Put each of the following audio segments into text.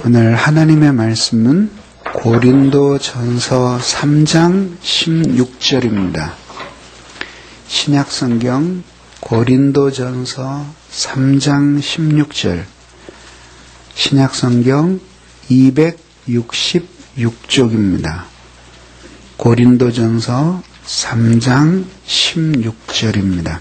오늘 하나님의 말씀은 고린도전서 3장 16절입니다. 신약성경 고린도전서 3장 16절, 신약성경 266쪽입니다. 고린도전서 3장 16절입니다.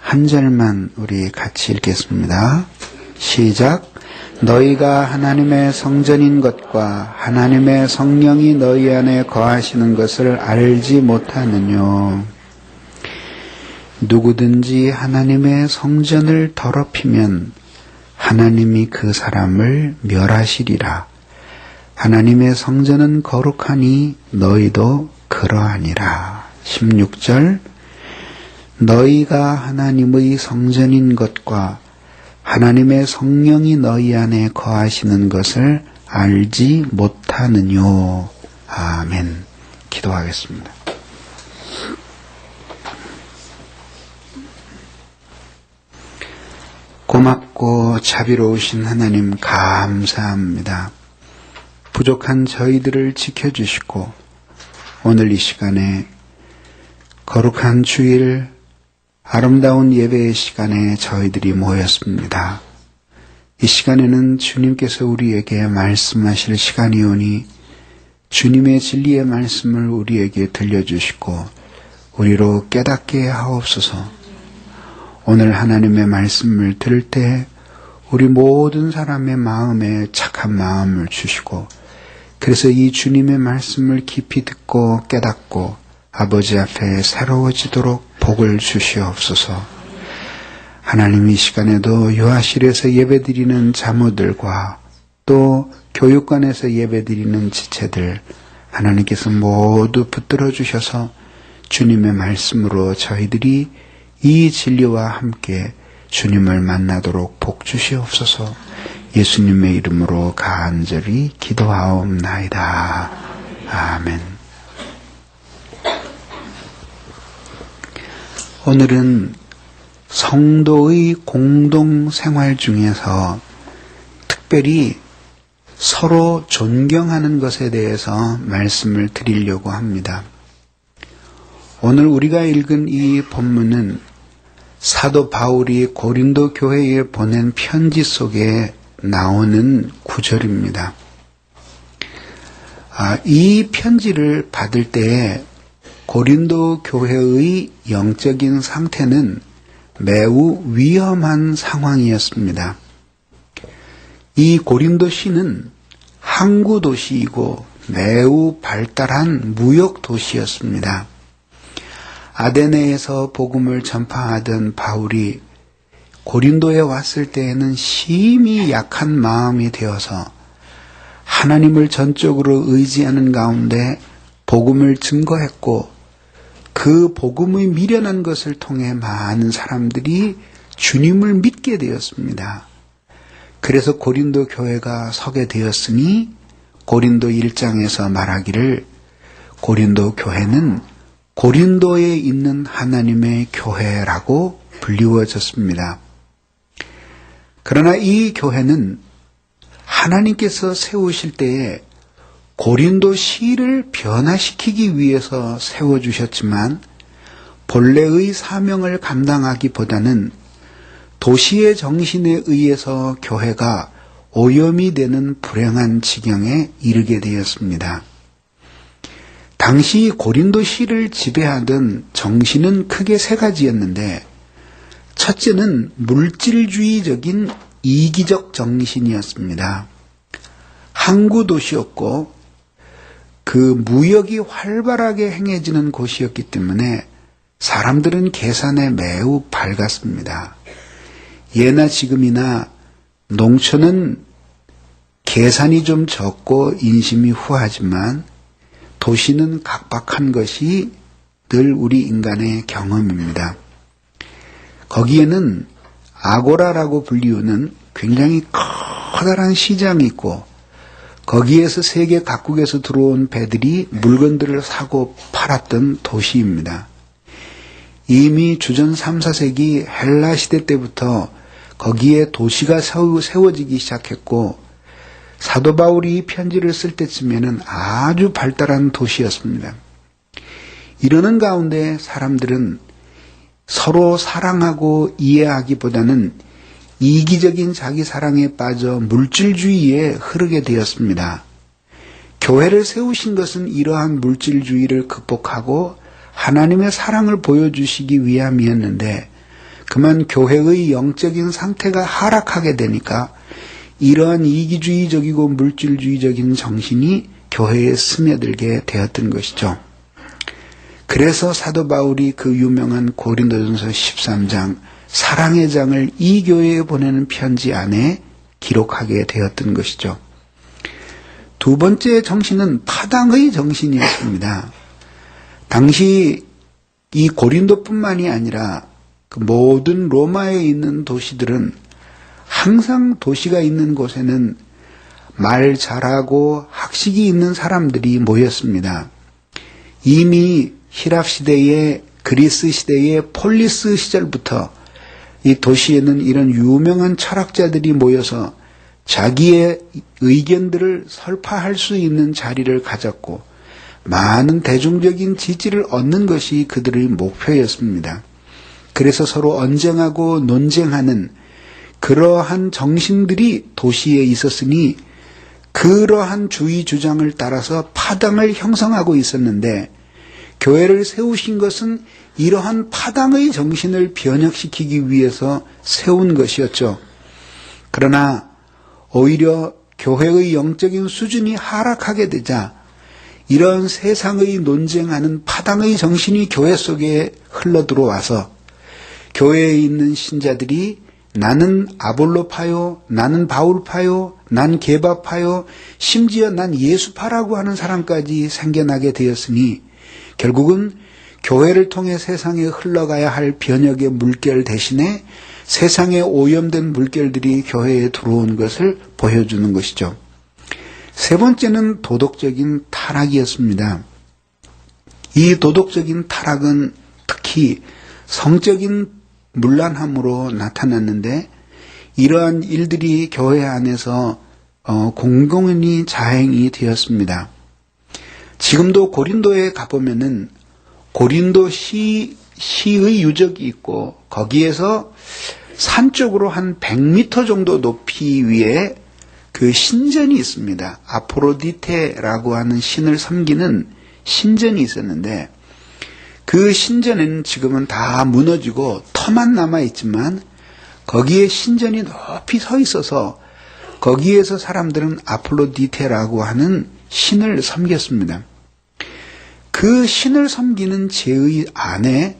한 절만 우리 같이 읽겠습니다. 시작. 너희가 하나님의 성전인 것과 하나님의 성령이 너희 안에 거하시는 것을 알지 못하느뇨. 누구든지 하나님의 성전을 더럽히면 하나님이 그 사람을 멸하시리라. 하나님의 성전은 거룩하니 너희도 그러하니라. 16절. 너희가 하나님의 성전인 것과 하나님의 성령이 너희 안에 거하시는 것을 알지 못하느뇨. 아멘. 기도하겠습니다. 고맙고 자비로우신 하나님 감사합니다. 부족한 저희들을 지켜주시고 오늘 이 시간에 거룩한 주일 아름다운 예배의 시간에 저희들이 모였습니다. 이 시간에는 주님께서 우리에게 말씀하실 시간이오니 주님의 진리의 말씀을 우리에게 들려주시고 우리로 깨닫게 하옵소서. 오늘 하나님의 말씀을 들을 때 우리 모든 사람의 마음에 착한 마음을 주시고 그래서 이 주님의 말씀을 깊이 듣고 깨닫고 아버지 앞에 새로워지도록 복을 주시옵소서. 하나님 이 시간에도 요하실에서 예배드리는 자모들과 또 교육관에서 예배드리는 지체들 하나님께서 모두 붙들어 주셔서 주님의 말씀으로 저희들이 이 진리와 함께 주님을 만나도록 복 주시옵소서. 예수님의 이름으로 간절히 기도하옵나이다. 아멘. 오늘은 성도의 공동생활 중에서 특별히 서로 존경하는 것에 대해서 말씀을 드리려고 합니다. 오늘 우리가 읽은 이 본문은 사도 바울이 고린도 교회에 보낸 편지 속에 나오는 구절입니다. 이 편지를 받을 때 고린도 교회의 영적인 상태는 매우 위험한 상황이었습니다. 이 고린도시는 항구 도시이고 매우 발달한 무역 도시였습니다. 아데네에서 복음을 전파하던 바울이 고린도에 왔을 때에는 심히 약한 마음이 되어서 하나님을 전적으로 의지하는 가운데 복음을 증거했고 그 복음의 미련한 것을 통해 많은 사람들이 주님을 믿게 되었습니다. 그래서 고린도 교회가 서게 되었으니 고린도 1장에서 말하기를 고린도 교회는 고린도에 있는 하나님의 교회라고 불리워졌습니다. 그러나 이 교회는 하나님께서 세우실 때에 고린도시를 변화시키기 위해서 세워주셨지만 본래의 사명을 감당하기보다는 도시의 정신에 의해서 교회가 오염이 되는 불행한 지경에 이르게 되었습니다. 당시 고린도시를 지배하던 정신은 크게 세 가지였는데 첫째는 물질주의적인 이기적 정신이었습니다. 항구 도시였고 그 무역이 활발하게 행해지는 곳이었기 때문에 사람들은 계산에 매우 밝았습니다. 예나 지금이나 농촌은 계산이 좀 적고 인심이 후하지만 도시는 각박한 것이 늘 우리 인간의 경험입니다. 거기에는 아고라라고 불리우는 굉장히 커다란 시장이 있고 거기에서 세계 각국에서 들어온 배들이 물건들을 사고 팔았던 도시입니다. 이미 주전 3, 4세기 헬라 시대 때부터 거기에 도시가 세워지기 시작했고 사도 바울이 이 편지를 쓸 때쯤에는 아주 발달한 도시였습니다. 이러는 가운데 사람들은 서로 사랑하고 이해하기보다는 이기적인 자기 사랑에 빠져 물질주의에 흐르게 되었습니다. 교회를 세우신 것은 이러한 물질주의를 극복하고 하나님의 사랑을 보여주시기 위함이었는데 그만 교회의 영적인 상태가 하락하게 되니까 이러한 이기주의적이고 물질주의적인 정신이 교회에 스며들게 되었던 것이죠. 그래서 사도 바울이 그 유명한 고린도전서 13장 사랑의 장을 이 교회에 보내는 편지 안에 기록하게 되었던 것이죠. 두 번째 정신은 파당의 정신이었습니다. 당시 이 고린도뿐만이 아니라 그 모든 로마에 있는 도시들은 항상 도시가 있는 곳에는 말 잘하고 학식이 있는 사람들이 모였습니다. 이미 히랍 시대의 그리스 시대의 폴리스 시절부터 이 도시에는 이런 유명한 철학자들이 모여서 자기의 의견들을 설파할 수 있는 자리를 가졌고 많은 대중적인 지지를 얻는 것이 그들의 목표였습니다. 그래서 서로 언쟁하고 논쟁하는 그러한 정신들이 도시에 있었으니 그러한 주의 주장을 따라서 파당을 형성하고 있었는데 교회를 세우신 것은 이러한 파당의 정신을 변혁시키기 위해서 세운 것이었죠. 그러나 오히려 교회의 영적인 수준이 하락하게 되자 이런 세상의 논쟁하는 파당의 정신이 교회 속에 흘러들어와서 교회에 있는 신자들이 나는 아볼로파요, 나는 바울파요, 난 게바파요, 심지어 난 예수파라고 하는 사람까지 생겨나게 되었으니 결국은 교회를 통해 세상에 흘러가야 할 변혁의 물결 대신에 세상에 오염된 물결들이 교회에 들어온 것을 보여주는 것이죠. 세 번째는 도덕적인 타락이었습니다. 이 도덕적인 타락은 특히 성적인 문란함으로 나타났는데 이러한 일들이 교회 안에서 공공연히 자행이 되었습니다. 지금도 고린도에 가보면은 고린도 시의 유적이 있고 거기에서 산 쪽으로 한 100m 정도 높이 위에 그 신전이 있습니다. 아프로디테라고 하는 신을 섬기는 신전이 있었는데 그 신전에는 지금은 다 무너지고 터만 남아있지만 거기에 신전이 높이 서 있어서 거기에서 사람들은 아프로디테라고 하는 신을 섬겼습니다. 그 신을 섬기는 제의 안에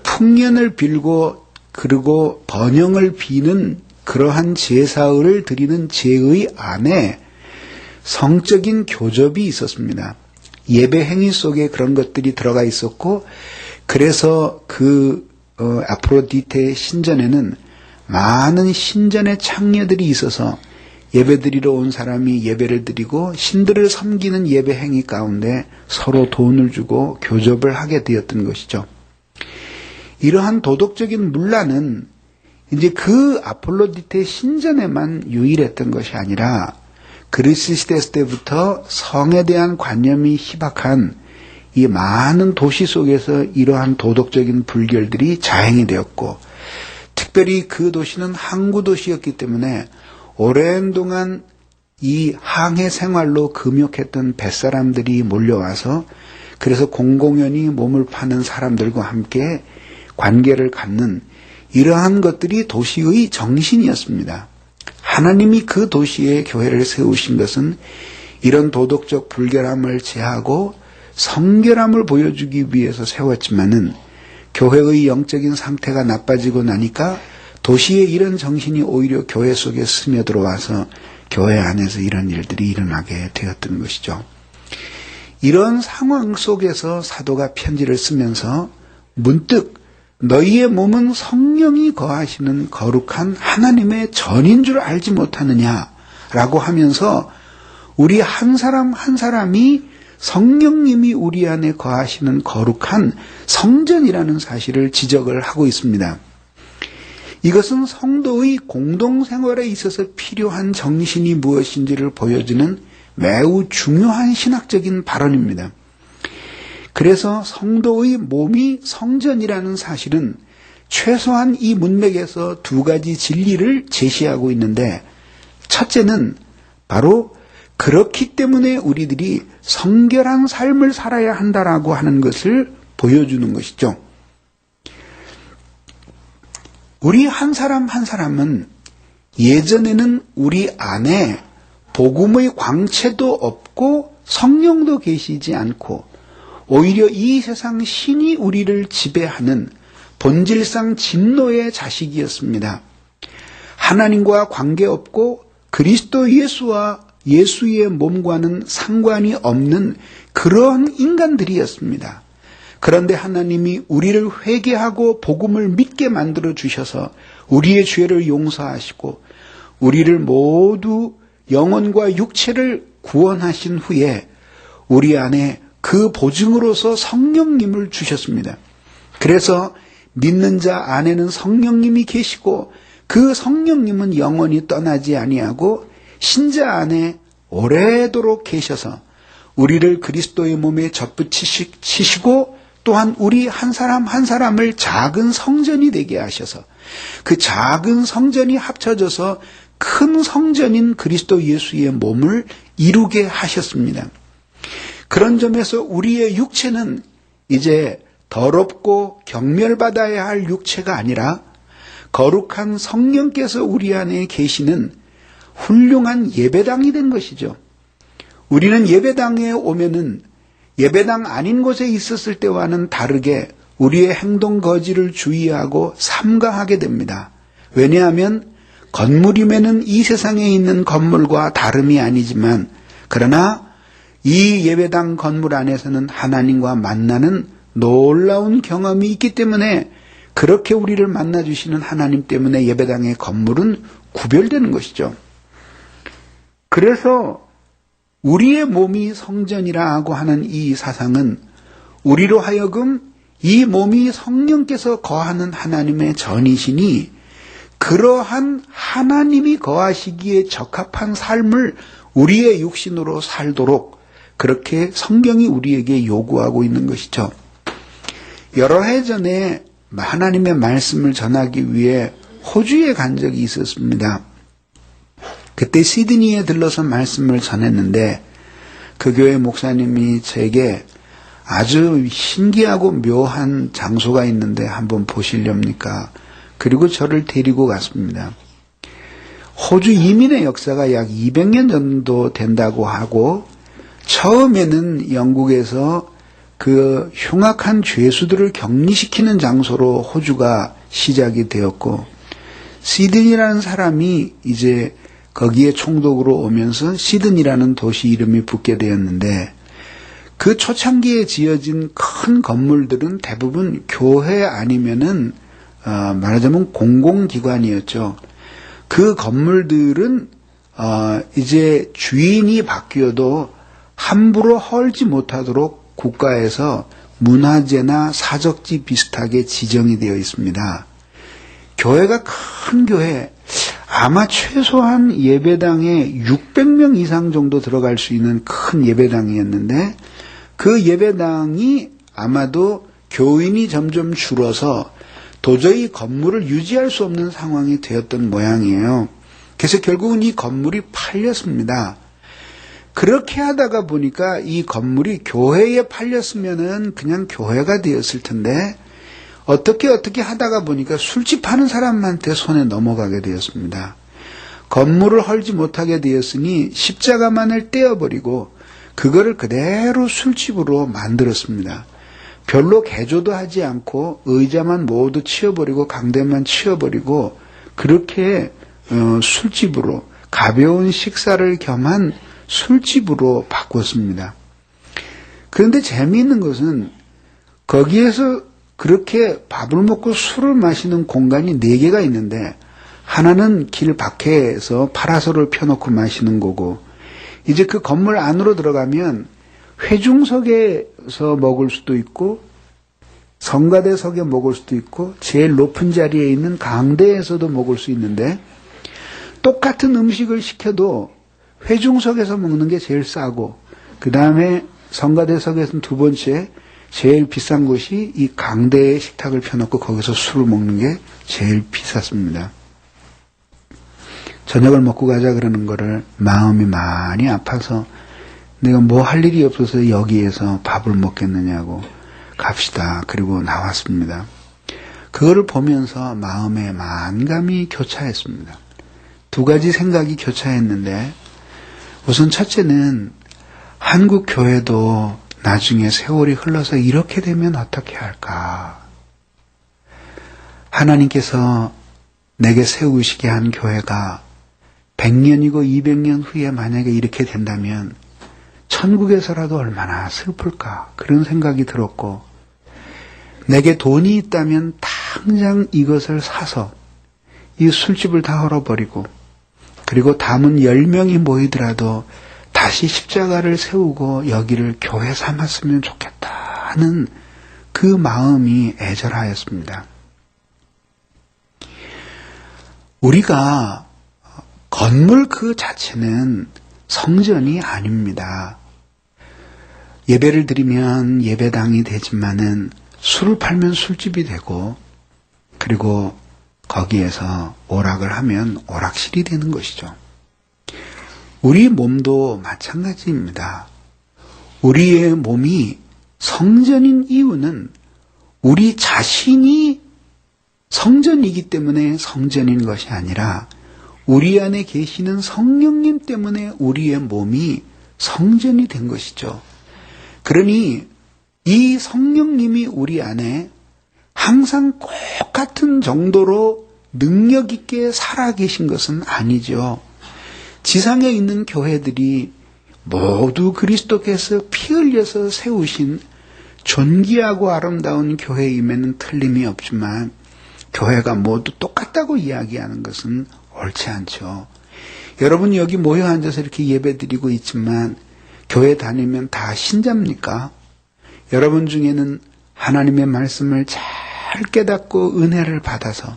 풍년을 빌고 그리고 번영을 비는 그러한 제사를 드리는 제의 안에 성적인 교접이 있었습니다. 예배 행위 속에 그런 것들이 들어가 있었고 그래서 그 아프로디테 신전에는 많은 신전의 창녀들이 있어서 예배드리러 온 사람이 예배를 드리고 신들을 섬기는 예배 행위 가운데 서로 돈을 주고 교접을 하게 되었던 것이죠. 이러한 도덕적인 문란은 이제 그 아폴로디테 신전에만 유일했던 것이 아니라 그리스 시대 때부터 성에 대한 관념이 희박한 이 많은 도시 속에서 이러한 도덕적인 불결들이 자행이 되었고 특별히 그 도시는 항구 도시였기 때문에 오랜 동안 이 항해 생활로 금욕했던 뱃사람들이 몰려와서 그래서 공공연히 몸을 파는 사람들과 함께 관계를 갖는 이러한 것들이 도시의 정신이었습니다. 하나님이 그 도시에 교회를 세우신 것은 이런 도덕적 불결함을 제하고 성결함을 보여주기 위해서 세웠지만은 교회의 영적인 상태가 나빠지고 나니까 도시에 이런 정신이 오히려 교회 속에 스며들어와서 교회 안에서 이런 일들이 일어나게 되었던 것이죠. 이런 상황 속에서 사도가 편지를 쓰면서 문득 너희의 몸은 성령이 거하시는 거룩한 하나님의 전인 줄 알지 못하느냐라고 하면서 우리 한 사람 한 사람이 성령님이 우리 안에 거하시는 거룩한 성전이라는 사실을 지적을 하고 있습니다. 이것은 성도의 공동생활에 있어서 필요한 정신이 무엇인지를 보여주는 매우 중요한 신학적인 발언입니다. 그래서 성도의 몸이 성전이라는 사실은 최소한 이 문맥에서 두 가지 진리를 제시하고 있는데, 첫째는 바로 그렇기 때문에 우리들이 성결한 삶을 살아야 한다라고 하는 것을 보여주는 것이죠. 우리 한 사람 한 사람은 예전에는 우리 안에 복음의 광채도 없고 성령도 계시지 않고 오히려 이 세상 신이 우리를 지배하는 본질상 진노의 자식이었습니다. 하나님과 관계없고 그리스도 예수와 예수의 몸과는 상관이 없는 그러한 인간들이었습니다. 그런데 하나님이 우리를 회개하고 복음을 믿게 만들어 주셔서 우리의 죄를 용서하시고 우리를 모두 영혼과 육체를 구원하신 후에 우리 안에 그 보증으로서 성령님을 주셨습니다. 그래서 믿는 자 안에는 성령님이 계시고 그 성령님은 영원히 떠나지 아니하고 신자 안에 오래도록 계셔서 우리를 그리스도의 몸에 접붙이시고 또한 우리 한 사람 한 사람을 작은 성전이 되게 하셔서 그 작은 성전이 합쳐져서 큰 성전인 그리스도 예수의 몸을 이루게 하셨습니다. 그런 점에서 우리의 육체는 이제 더럽고 경멸받아야 할 육체가 아니라 거룩한 성령께서 우리 안에 계시는 훌륭한 예배당이 된 것이죠. 우리는 예배당에 오면은 예배당 아닌 곳에 있었을 때와는 다르게 우리의 행동 거지를 주의하고 삼가하게 됩니다. 왜냐하면 건물임에는 이 세상에 있는 건물과 다름이 아니지만 그러나 이 예배당 건물 안에서는 하나님과 만나는 놀라운 경험이 있기 때문에 그렇게 우리를 만나주시는 하나님 때문에 예배당의 건물은 구별되는 것이죠. 그래서 우리의 몸이 성전이라고 하는 이 사상은 우리로 하여금 이 몸이 성령께서 거하는 하나님의 전이시니 그러한 하나님이 거하시기에 적합한 삶을 우리의 육신으로 살도록 그렇게 성경이 우리에게 요구하고 있는 것이죠. 여러 해 전에 하나님의 말씀을 전하기 위해 호주에 간 적이 있었습니다. 그때 시드니에 들러서 말씀을 전했는데 그 교회 목사님이 제게 아주 신기하고 묘한 장소가 있는데 한번 보시렵니까? 그리고 저를 데리고 갔습니다. 호주 이민의 역사가 약 200년 정도 된다고 하고 처음에는 영국에서 그 흉악한 죄수들을 격리시키는 장소로 호주가 시작이 되었고 시드니라는 사람이 이제 거기에 총독으로 오면서 시드니라는 도시 이름이 붙게 되었는데 그 초창기에 지어진 큰 건물들은 대부분 교회 아니면은 말하자면 공공기관이었죠. 그 건물들은 이제 주인이 바뀌어도 함부로 헐지 못하도록 국가에서 문화재나 사적지 비슷하게 지정이 되어 있습니다. 교회가 큰 교회, 아마 최소한 예배당에 600명 이상 정도 들어갈 수 있는 큰 예배당이었는데 그 예배당이 아마도 교인이 점점 줄어서 도저히 건물을 유지할 수 없는 상황이 되었던 모양이에요. 그래서 결국은 이 건물이 팔렸습니다. 그렇게 하다가 보니까 이 건물이 교회에 팔렸으면은 그냥 교회가 되었을 텐데 어떻게 하다가 보니까 술집 하는 사람한테 손에 넘어가게 되었습니다. 건물을 헐지 못하게 되었으니 십자가만을 떼어버리고 그거를 그대로 술집으로 만들었습니다. 별로 개조도 하지 않고 의자만 모두 치워버리고 강대만 치워버리고 그렇게 술집으로 가벼운 식사를 겸한 술집으로 바꿨습니다. 그런데 재미있는 것은 거기에서 그렇게 밥을 먹고 술을 마시는 공간이 4개가 있는데 하나는 길 밖에서 파라솔을 펴놓고 마시는 거고 이제 그 건물 안으로 들어가면 회중석에서 먹을 수도 있고 성가대석에 먹을 수도 있고 제일 높은 자리에 있는 강대에서도 먹을 수 있는데 똑같은 음식을 시켜도 회중석에서 먹는 게 제일 싸고 그 다음에 성가대석에서는 두 번째 제일 비싼 곳이 이 강대에 식탁을 펴놓고 거기서 술을 먹는 게 제일 비쌌습니다. 저녁을 먹고 가자 그러는 거를 마음이 많이 아파서 내가 뭐 할 일이 없어서 여기에서 밥을 먹겠느냐고 갑시다. 그리고 나왔습니다. 그거를 보면서 마음에 만감이 교차했습니다. 두 가지 생각이 교차했는데 우선 첫째는 한국 교회도 나중에 세월이 흘러서 이렇게 되면 어떻게 할까? 하나님께서 내게 세우시게 한 교회가 100년이고 200년 후에 만약에 이렇게 된다면 천국에서라도 얼마나 슬플까? 그런 생각이 들었고 내게 돈이 있다면 당장 이것을 사서 이 술집을 다 헐어버리고 그리고 담은 10명이 모이더라도 다시 십자가를 세우고 여기를 교회 삼았으면 좋겠다 하는 그 마음이 애절하였습니다. 우리가 건물 그 자체는 성전이 아닙니다. 예배를 드리면 예배당이 되지만은 술을 팔면 술집이 되고 그리고 거기에서 오락을 하면 오락실이 되는 것이죠. 우리 몸도 마찬가지입니다. 우리의 몸이 성전인 이유는 우리 자신이 성전이기 때문에 성전인 것이 아니라 우리 안에 계시는 성령님 때문에 우리의 몸이 성전이 된 것이죠. 그러니 이 성령님이 우리 안에 항상 똑같은 정도로 능력 있게 살아계신 것은 아니죠. 지상에 있는 교회들이 모두 그리스도께서 피 흘려서 세우신 존귀하고 아름다운 교회임에는 틀림이 없지만 교회가 모두 똑같다고 이야기하는 것은 옳지 않죠. 여러분 여기 모여 앉아서 이렇게 예배드리고 있지만 교회 다니면 다 신자입니까? 여러분 중에는 하나님의 말씀을 잘 깨닫고 은혜를 받아서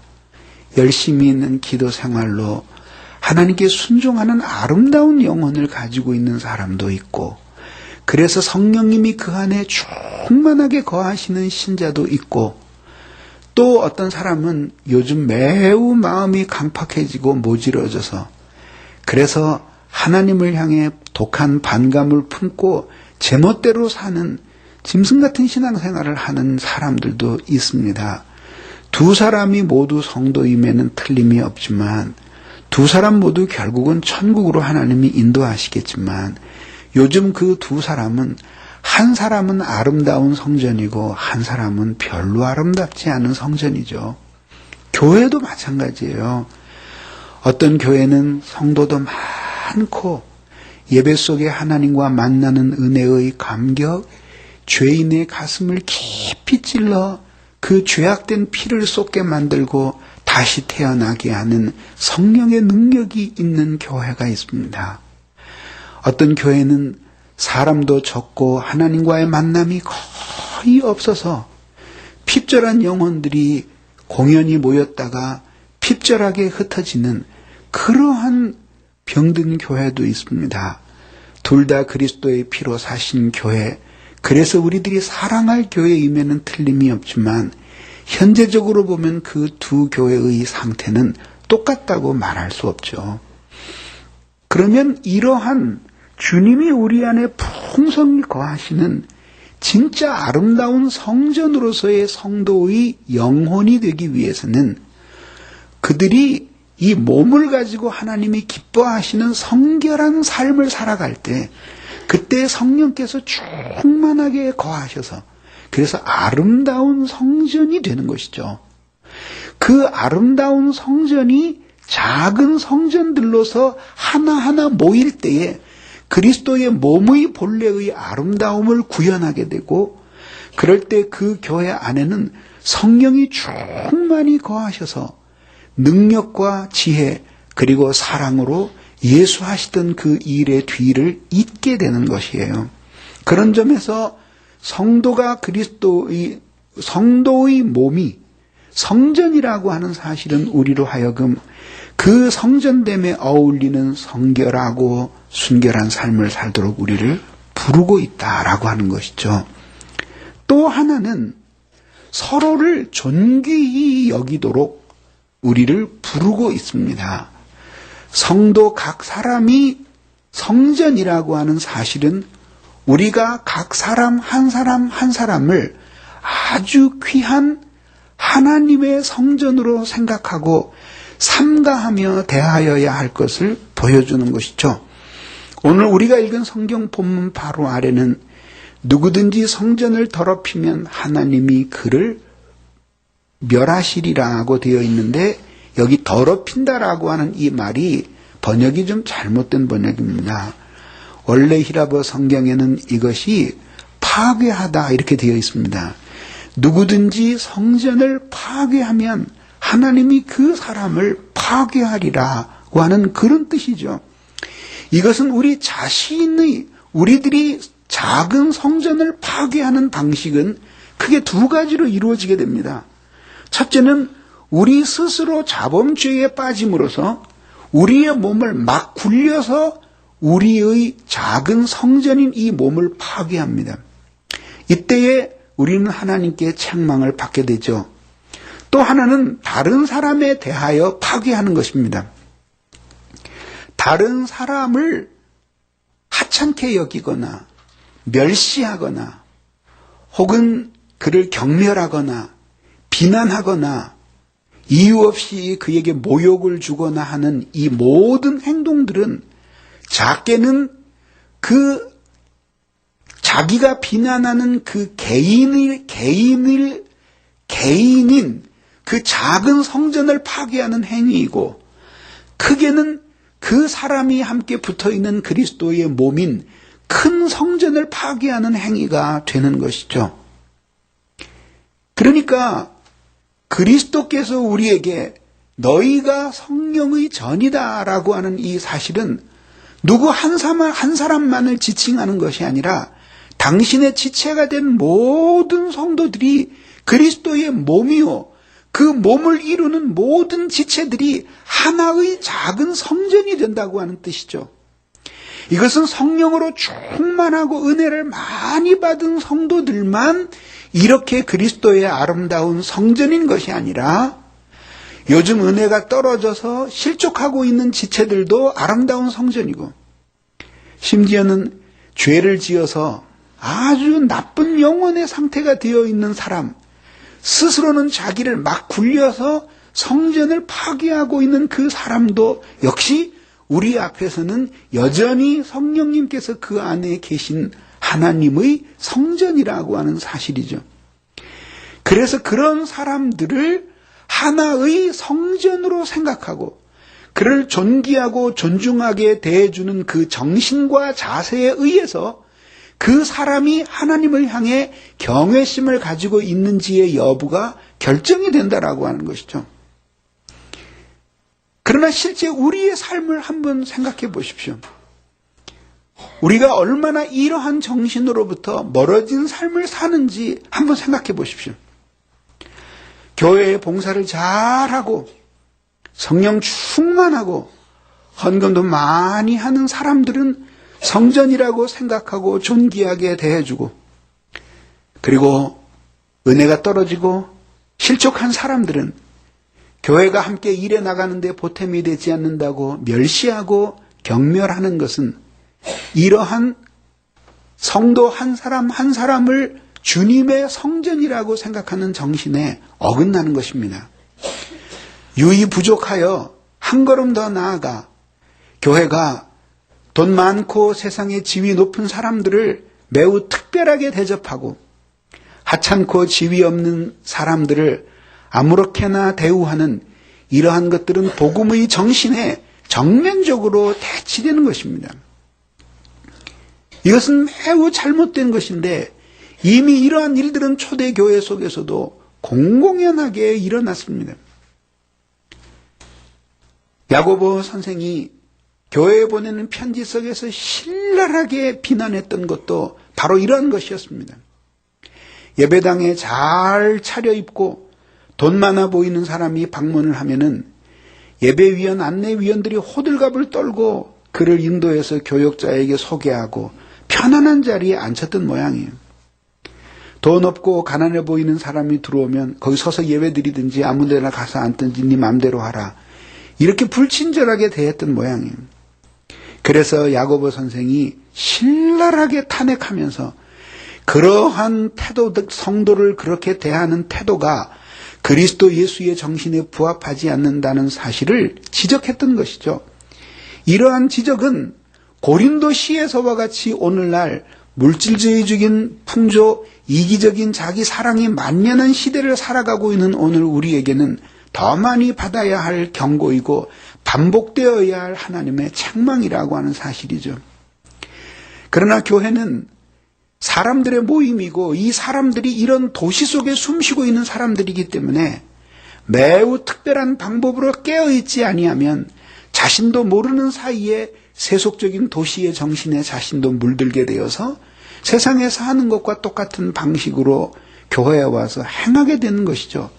열심히 있는 기도 생활로 하나님께 순종하는 아름다운 영혼을 가지고 있는 사람도 있고 그래서 성령님이 그 안에 충만하게 거하시는 신자도 있고 또 어떤 사람은 요즘 매우 마음이 강팍해지고 모질어져서 그래서 하나님을 향해 독한 반감을 품고 제멋대로 사는 짐승 같은 신앙생활을 하는 사람들도 있습니다. 두 사람이 모두 성도임에는 틀림이 없지만 두 사람 모두 결국은 천국으로 하나님이 인도하시겠지만 요즘 그 두 사람은 한 사람은 아름다운 성전이고 한 사람은 별로 아름답지 않은 성전이죠. 교회도 마찬가지예요. 어떤 교회는 성도도 많고 예배 속에 하나님과 만나는 은혜의 감격, 죄인의 가슴을 깊이 찔러 그 죄악된 피를 쏟게 만들고 다시 태어나게 하는 성령의 능력이 있는 교회가 있습니다. 어떤 교회는 사람도 적고 하나님과의 만남이 거의 없어서 핍절한 영혼들이 공연히 모였다가 핍절하게 흩어지는 그러한 병든 교회도 있습니다. 둘 다 그리스도의 피로 사신 교회, 그래서 우리들이 사랑할 교회임에는 틀림이 없지만 현재적으로 보면 그 두 교회의 상태는 똑같다고 말할 수 없죠. 그러면 이러한 주님이 우리 안에 풍성히 거하시는 진짜 아름다운 성전으로서의 성도의 영혼이 되기 위해서는 그들이 이 몸을 가지고 하나님이 기뻐하시는 성결한 삶을 살아갈 때 그때 성령께서 충만하게 거하셔서 그래서 아름다운 성전이 되는 것이죠. 그 아름다운 성전이 작은 성전들로서 하나하나 모일 때에 그리스도의 몸의 본래의 아름다움을 구현하게 되고 그럴 때 그 교회 안에는 성령이 충만히 거하셔서 능력과 지혜 그리고 사랑으로 예수 하시던 그 일의 뒤를 잇게 되는 것이에요. 그런 점에서 성도가 성도의 몸이 성전이라고 하는 사실은 우리로 하여금 그 성전됨에 어울리는 성결하고 순결한 삶을 살도록 우리를 부르고 있다라고 하는 것이죠. 또 하나는 서로를 존귀히 여기도록 우리를 부르고 있습니다. 성도 각 사람이 성전이라고 하는 사실은 우리가 각 사람 한 사람을 아주 귀한 하나님의 성전으로 생각하고 삼가하며 대하여야 할 것을 보여주는 것이죠. 오늘 우리가 읽은 성경 본문 바로 아래는 누구든지 성전을 더럽히면 하나님이 그를 멸하시리라고 되어 있는데, 여기 더럽힌다라고 하는 이 말이 번역이 좀 잘못된 번역입니다. 원래 히라보 성경에는 이것이 파괴하다 이렇게 되어 있습니다. 누구든지 성전을 파괴하면 하나님이 그 사람을 파괴하리라고 하는 그런 뜻이죠. 이것은 우리들이 작은 성전을 파괴하는 방식은 크게 두 가지로 이루어지게 됩니다. 첫째는 우리 스스로 자범죄에 빠짐으로써 우리의 몸을 막 굴려서 우리의 작은 성전인 이 몸을 파괴합니다. 이때에 우리는 하나님께 책망을 받게 되죠. 또 하나는 다른 사람에 대하여 파괴하는 것입니다. 다른 사람을 하찮게 여기거나 멸시하거나 혹은 그를 경멸하거나 비난하거나 이유 없이 그에게 모욕을 주거나 하는 이 모든 행동들은 작게는 자기가 비난하는 그 개인인 그 작은 성전을 파괴하는 행위이고, 크게는 그 사람이 함께 붙어있는 그리스도의 몸인 큰 성전을 파괴하는 행위가 되는 것이죠. 그러니까 그리스도께서 우리에게 너희가 성령의 전이다라고 하는 이 사실은 누구 한 사람만을 지칭하는 것이 아니라 당신의 지체가 된 모든 성도들이 그리스도의 몸이요, 그 몸을 이루는 모든 지체들이 하나의 작은 성전이 된다고 하는 뜻이죠. 이것은 성령으로 충만하고 은혜를 많이 받은 성도들만 이렇게 그리스도의 아름다운 성전인 것이 아니라 요즘 은혜가 떨어져서 실족하고 있는 지체들도 아름다운 성전이고, 심지어는 죄를 지어서 아주 나쁜 영혼의 상태가 되어 있는 사람, 스스로는 자기를 막 굴려서 성전을 파괴하고 있는 그 사람도 역시 우리 앞에서는 여전히 성령님께서 그 안에 계신 하나님의 성전이라고 하는 사실이죠. 그래서 그런 사람들을 하나의 성전으로 생각하고 그를 존귀하고 존중하게 대해주는 그 정신과 자세에 의해서 그 사람이 하나님을 향해 경외심을 가지고 있는지의 여부가 결정이 된다라고 하는 것이죠. 그러나 실제 우리의 삶을 한번 생각해 보십시오. 우리가 얼마나 이러한 정신으로부터 멀어진 삶을 사는지 한번 생각해 보십시오. 교회에 봉사를 잘하고 성령 충만하고 헌금도 많이 하는 사람들은 성전이라고 생각하고 존귀하게 대해주고, 그리고 은혜가 떨어지고 실족한 사람들은 교회가 함께 일해 나가는데 보탬이 되지 않는다고 멸시하고 경멸하는 것은 이러한 성도 한 사람 한 사람을 주님의 성전이라고 생각하는 정신에 어긋나는 것입니다. 유이 부족하여 한 걸음 더 나아가 교회가 돈 많고 세상에 지위 높은 사람들을 매우 특별하게 대접하고 하찮고 지위 없는 사람들을 아무렇게나 대우하는 이러한 것들은 복음의 정신에 정면적으로 대치되는 것입니다. 이것은 매우 잘못된 것인데 이미 이러한 일들은 초대교회 속에서도 공공연하게 일어났습니다. 야고보 선생이 교회에 보내는 편지 속에서 신랄하게 비난했던 것도 바로 이러한 것이었습니다. 예배당에 잘 차려입고 돈 많아 보이는 사람이 방문을 하면은 예배위원, 안내위원들이 호들갑을 떨고 그를 인도해서 교역자에게 소개하고 편안한 자리에 앉혔던 모양이에요. 돈 없고 가난해 보이는 사람이 들어오면 거기 서서 예배 드리든지 아무 데나 가서 앉든지 네 맘대로 하라. 이렇게 불친절하게 대했던 모양이에요. 그래서 야고보 선생이 신랄하게 탄핵하면서 그러한 태도, 성도를 그렇게 대하는 태도가 그리스도 예수의 정신에 부합하지 않는다는 사실을 지적했던 것이죠. 이러한 지적은 고린도시에서와 같이 오늘날 물질주의적인 풍조, 이기적인 자기 사랑이 만연한 시대를 살아가고 있는 오늘 우리에게는 더 많이 받아야 할 경고이고 반복되어야 할 하나님의 책망이라고 하는 사실이죠. 그러나 교회는 사람들의 모임이고 이 사람들이 이런 도시 속에 숨쉬고 있는 사람들이기 때문에 매우 특별한 방법으로 깨어있지 아니하면 자신도 모르는 사이에 세속적인 도시의 정신에 자신도 물들게 되어서 세상에서 하는 것과 똑같은 방식으로 교회에 와서 행하게 되는 것이죠.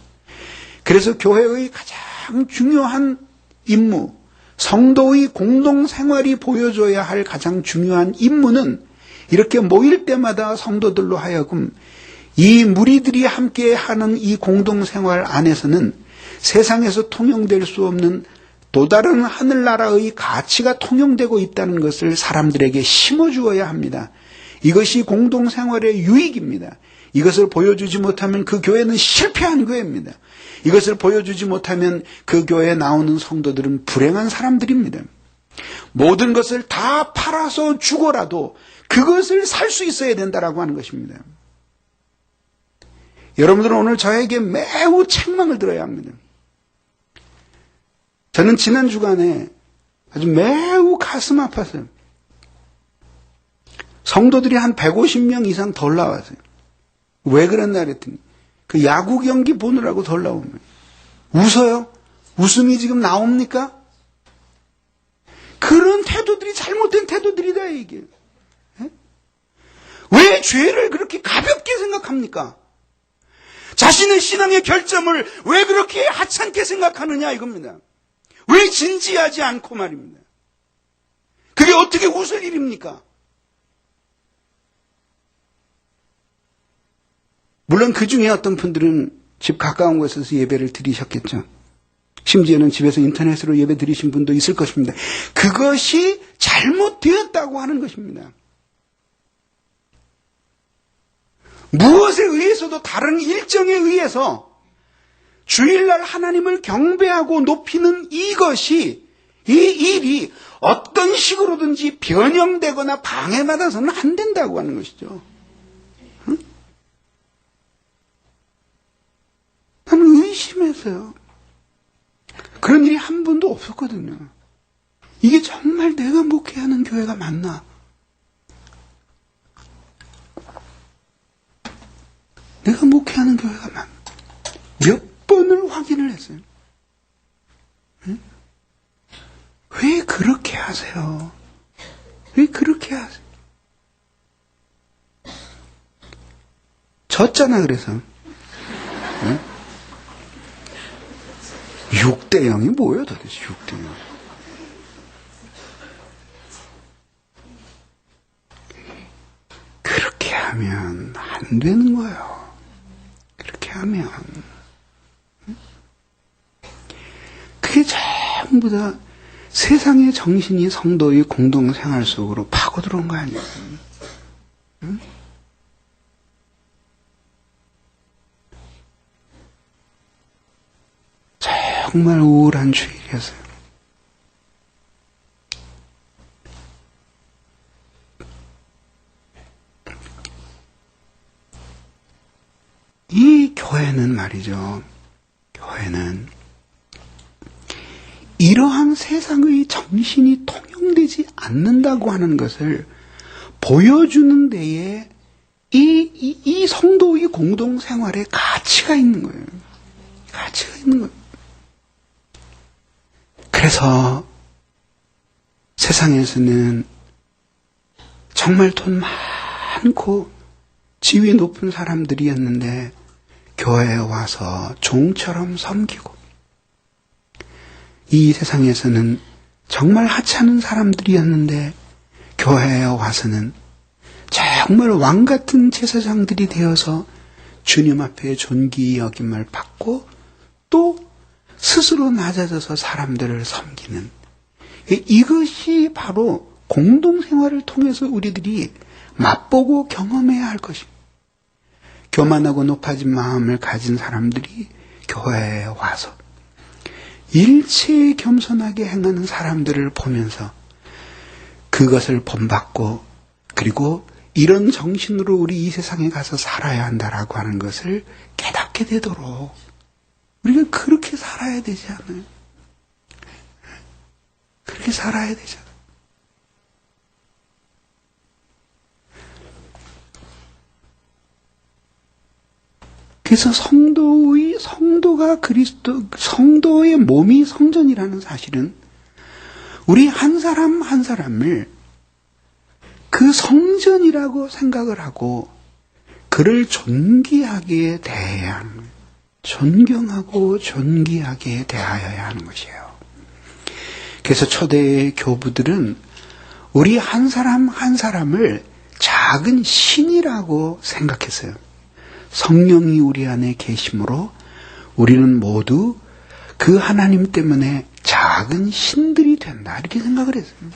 그래서 교회의 가장 중요한 임무, 성도의 공동생활이 보여줘야 할 가장 중요한 임무는 이렇게 모일 때마다 성도들로 하여금 이 무리들이 함께 하는 이 공동생활 안에서는 세상에서 통용될 수 없는 또 다른 하늘나라의 가치가 통용되고 있다는 것을 사람들에게 심어주어야 합니다. 이것이 공동생활의 유익입니다. 이것을 보여주지 못하면 그 교회는 실패한 교회입니다. 이것을 보여주지 못하면 그 교회에 나오는 성도들은 불행한 사람들입니다. 모든 것을 다 팔아서 주고라도 그것을 살 수 있어야 된다라고 하는 것입니다. 여러분들은 오늘 저에게 매우 책망을 들어야 합니다. 저는 지난 주간에 아주 매우 가슴 아팠어요. 성도들이 한 150명 이상 덜 나왔어요. 왜 그랬나 그랬더니 그 야구 경기 보느라고 덜 나오면 웃어요? 웃음이 지금 나옵니까? 그런 태도들이 잘못된 태도들이다 이게. 왜 죄를 그렇게 가볍게 생각합니까? 자신의 신앙의 결점을 왜 그렇게 하찮게 생각하느냐 이겁니다. 왜 진지하지 않고 말입니다. 그게 어떻게 웃을 일입니까? 물론 그 중에 어떤 분들은 집 가까운 곳에서 예배를 드리셨겠죠. 심지어는 집에서 인터넷으로 예배 드리신 분도 있을 것입니다. 그것이 잘못되었다고 하는 것입니다. 무엇에 의해서도 다른 일정에 의해서 주일날 하나님을 경배하고 높이는 이것이, 이 일이 어떤 식으로든지 변형되거나 방해받아서는 안 된다고 하는 것이죠. 응? 나는 의심했어요. 그런 일이 한 번도 없었거든요. 이게 정말 내가 목회하는 교회가 맞나? 내가 목회하는 교회가 맞나? 몇 번을 확인을 했어요. 응? 왜 그렇게 하세요? 왜 그렇게 하세요? 졌잖아 그래서. 응? 6대 0이 뭐예요 도대체 6대 0. 그렇게 하면 안 되는 거예요. 그렇게 하면. 그게 전부 다 세상의 정신이 성도의 공동생활 속으로 파고들어온 거 아니에요. 응? 정말 우울한 주일이었어요. 이 교회는 말이죠. 교회는 이러한 세상의 정신이 통용되지 않는다고 하는 것을 보여주는 데에 이 성도의 공동생활에 가치가 있는 거예요. 가치가 있는 거예요. 그래서 세상에서는 정말 돈 많고 지위 높은 사람들이었는데 교회에 와서 종처럼 섬기고, 이 세상에서는 정말 하찮은 사람들이었는데 교회에 와서는 정말 왕 같은 제사장들이 되어서 주님 앞에 존귀 여김을 받고 또 스스로 낮아져서 사람들을 섬기는, 이것이 바로 공동생활을 통해서 우리들이 맛보고 경험해야 할 것입니다. 교만하고 높아진 마음을 가진 사람들이 교회에 와서 일체에 겸손하게 행하는 사람들을 보면서 그것을 본받고, 그리고 이런 정신으로 우리 이 세상에 가서 살아야 한다라고 하는 것을 깨닫게 되도록 우리가 그렇게 살아야 되지 않아요? 그렇게 살아야 되잖아요. 그래서 성도가 성도의 몸이 성전이라는 사실은 우리 한 사람 한 사람을 그 성전이라고 생각을 하고 그를 존귀하게 대해야 하는 거예요. 존경하고 존귀하게 대하여야 하는 것이에요. 그래서 초대의 교부들은 우리 한 사람 한 사람을 작은 신이라고 생각했어요. 성령이 우리 안에 계심으로 우리는 모두 그 하나님 때문에 작은 신들이 된다, 이렇게 생각을 했어요.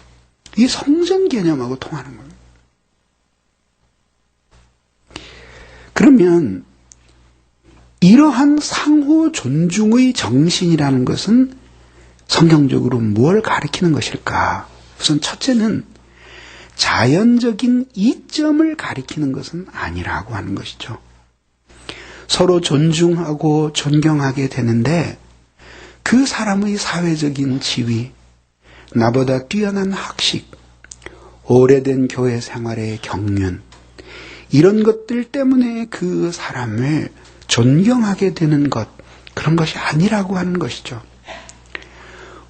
이게 성전 개념하고 통하는 거예요. 그러면 이러한 상호 존중의 정신이라는 것은 성경적으로 무엇을 가리키는 것일까? 우선 첫째는 자연적인 이점을 가리키는 것은 아니라고 하는 것이죠. 서로 존중하고 존경하게 되는데 그 사람의 사회적인 지위, 나보다 뛰어난 학식, 오래된 교회 생활의 경륜, 이런 것들 때문에 그 사람을 존경하게 되는 것, 그런 것이 아니라고 하는 것이죠.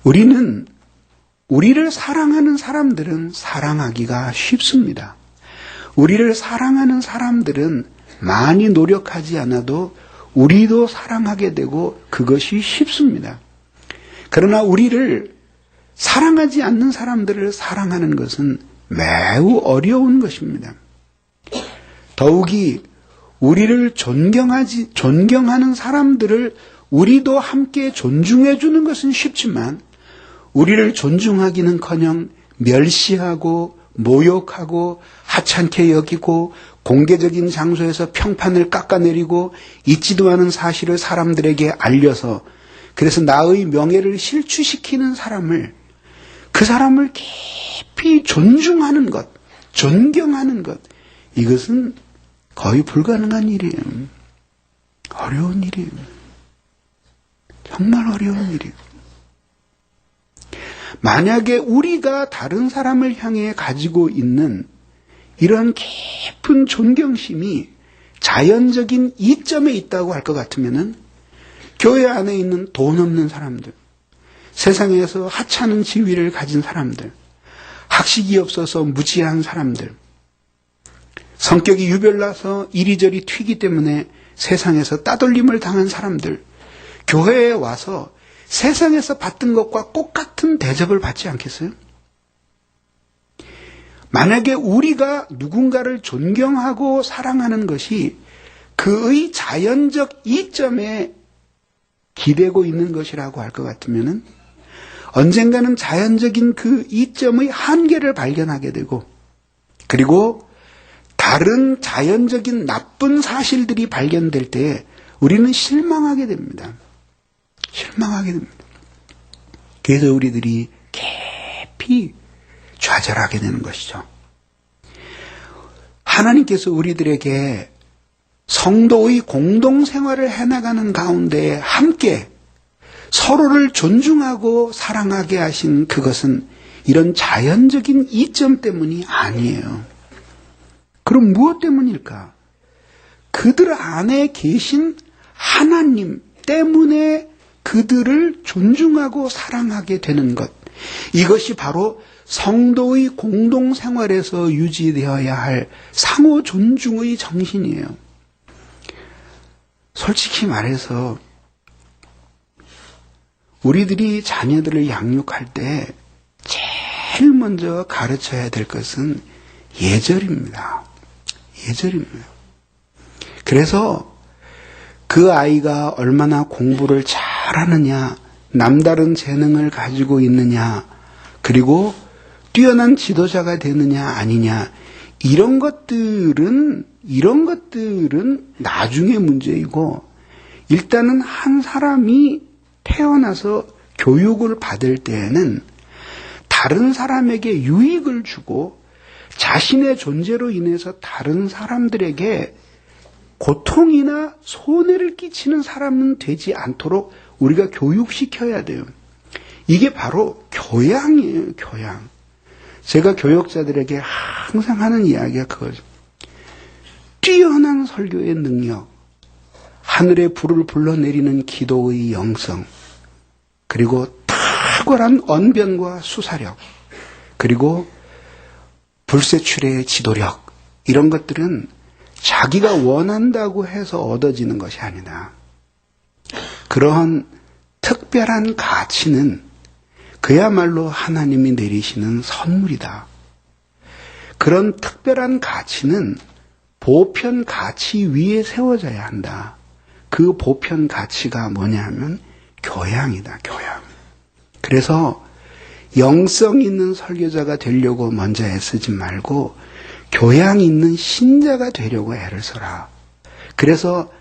우리를 사랑하는 사람들은 사랑하기가 쉽습니다. 우리를 사랑하는 사람들은 많이 노력하지 않아도 우리도 사랑하게 되고 그것이 쉽습니다. 그러나 우리를 사랑하지 않는 사람들을 사랑하는 것은 매우 어려운 것입니다. 더욱이 우리를 존경하는 사람들을 우리도 함께 존중해 주는 것은 쉽지만 우리를 존중하기는커녕 멸시하고 모욕하고 하찮게 여기고 공개적인 장소에서 평판을 깎아내리고 있지도 않은 사실을 사람들에게 알려서 그래서 나의 명예를 실추시키는 사람을, 그 사람을 깊이 존중하는 것, 존경하는 것, 이것은 거의 불가능한 일이에요. 어려운 일이에요. 정말 어려운 일이에요. 만약에 우리가 다른 사람을 향해 가지고 있는 이런 깊은 존경심이 자연적인 이점에 있다고 할 것 같으면은 교회 안에 있는 돈 없는 사람들, 세상에서 하찮은 지위를 가진 사람들, 학식이 없어서 무지한 사람들, 성격이 유별나서 이리저리 튀기 때문에 세상에서 따돌림을 당한 사람들, 교회에 와서 세상에서 받던 것과 똑같은 대접을 받지 않겠어요? 만약에 우리가 누군가를 존경하고 사랑하는 것이 그의 자연적 이점에 기대고 있는 것이라고 할 것 같으면은 언젠가는 자연적인 그 이점의 한계를 발견하게 되고, 그리고 다른 자연적인 나쁜 사실들이 발견될 때 우리는 실망하게 됩니다. 실망하게 됩니다. 그래서 우리들이 깊이 좌절하게 되는 것이죠. 하나님께서 우리들에게 성도의 공동생활을 해나가는 가운데 함께 서로를 존중하고 사랑하게 하신 그것은 이런 자연적인 이점 때문이 아니에요. 그럼 무엇 때문일까? 그들 안에 계신 하나님 때문에 그들을 존중하고 사랑하게 되는 것, 이것이 바로 성도의 공동생활에서 유지되어야 할 상호 존중의 정신이에요. 솔직히 말해서 우리들이 자녀들을 양육할 때 제일 먼저 가르쳐야 될 것은 예절입니다. 예절입니다. 그래서 그 아이가 얼마나 공부를 잘하느냐, 남다른 재능을 가지고 있느냐, 그리고 뛰어난 지도자가 되느냐 아니냐, 이런 것들은 나중의 문제이고, 일단은 한 사람이 태어나서 교육을 받을 때에는 다른 사람에게 유익을 주고 자신의 존재로 인해서 다른 사람들에게 고통이나 손해를 끼치는 사람은 되지 않도록 우리가 교육시켜야 돼요. 이게 바로 교양이에요, 교양. 제가 교역자들에게 항상 하는 이야기가 그거죠. 뛰어난 설교의 능력, 하늘의 불을 불러내리는 기도의 영성, 그리고 탁월한 언변과 수사력, 그리고 불세출의 지도력, 이런 것들은 자기가 원한다고 해서 얻어지는 것이 아니다. 그러한 특별한 가치는 그야말로 하나님이 내리시는 선물이다. 그런 특별한 가치는 보편 가치 위에 세워져야 한다. 그 보편 가치가 뭐냐 하면 교양이다, 교양. 그래서 영성 있는 설교자가 되려고 먼저 애쓰지 말고 교양 있는 신자가 되려고 애를 써라. 그래서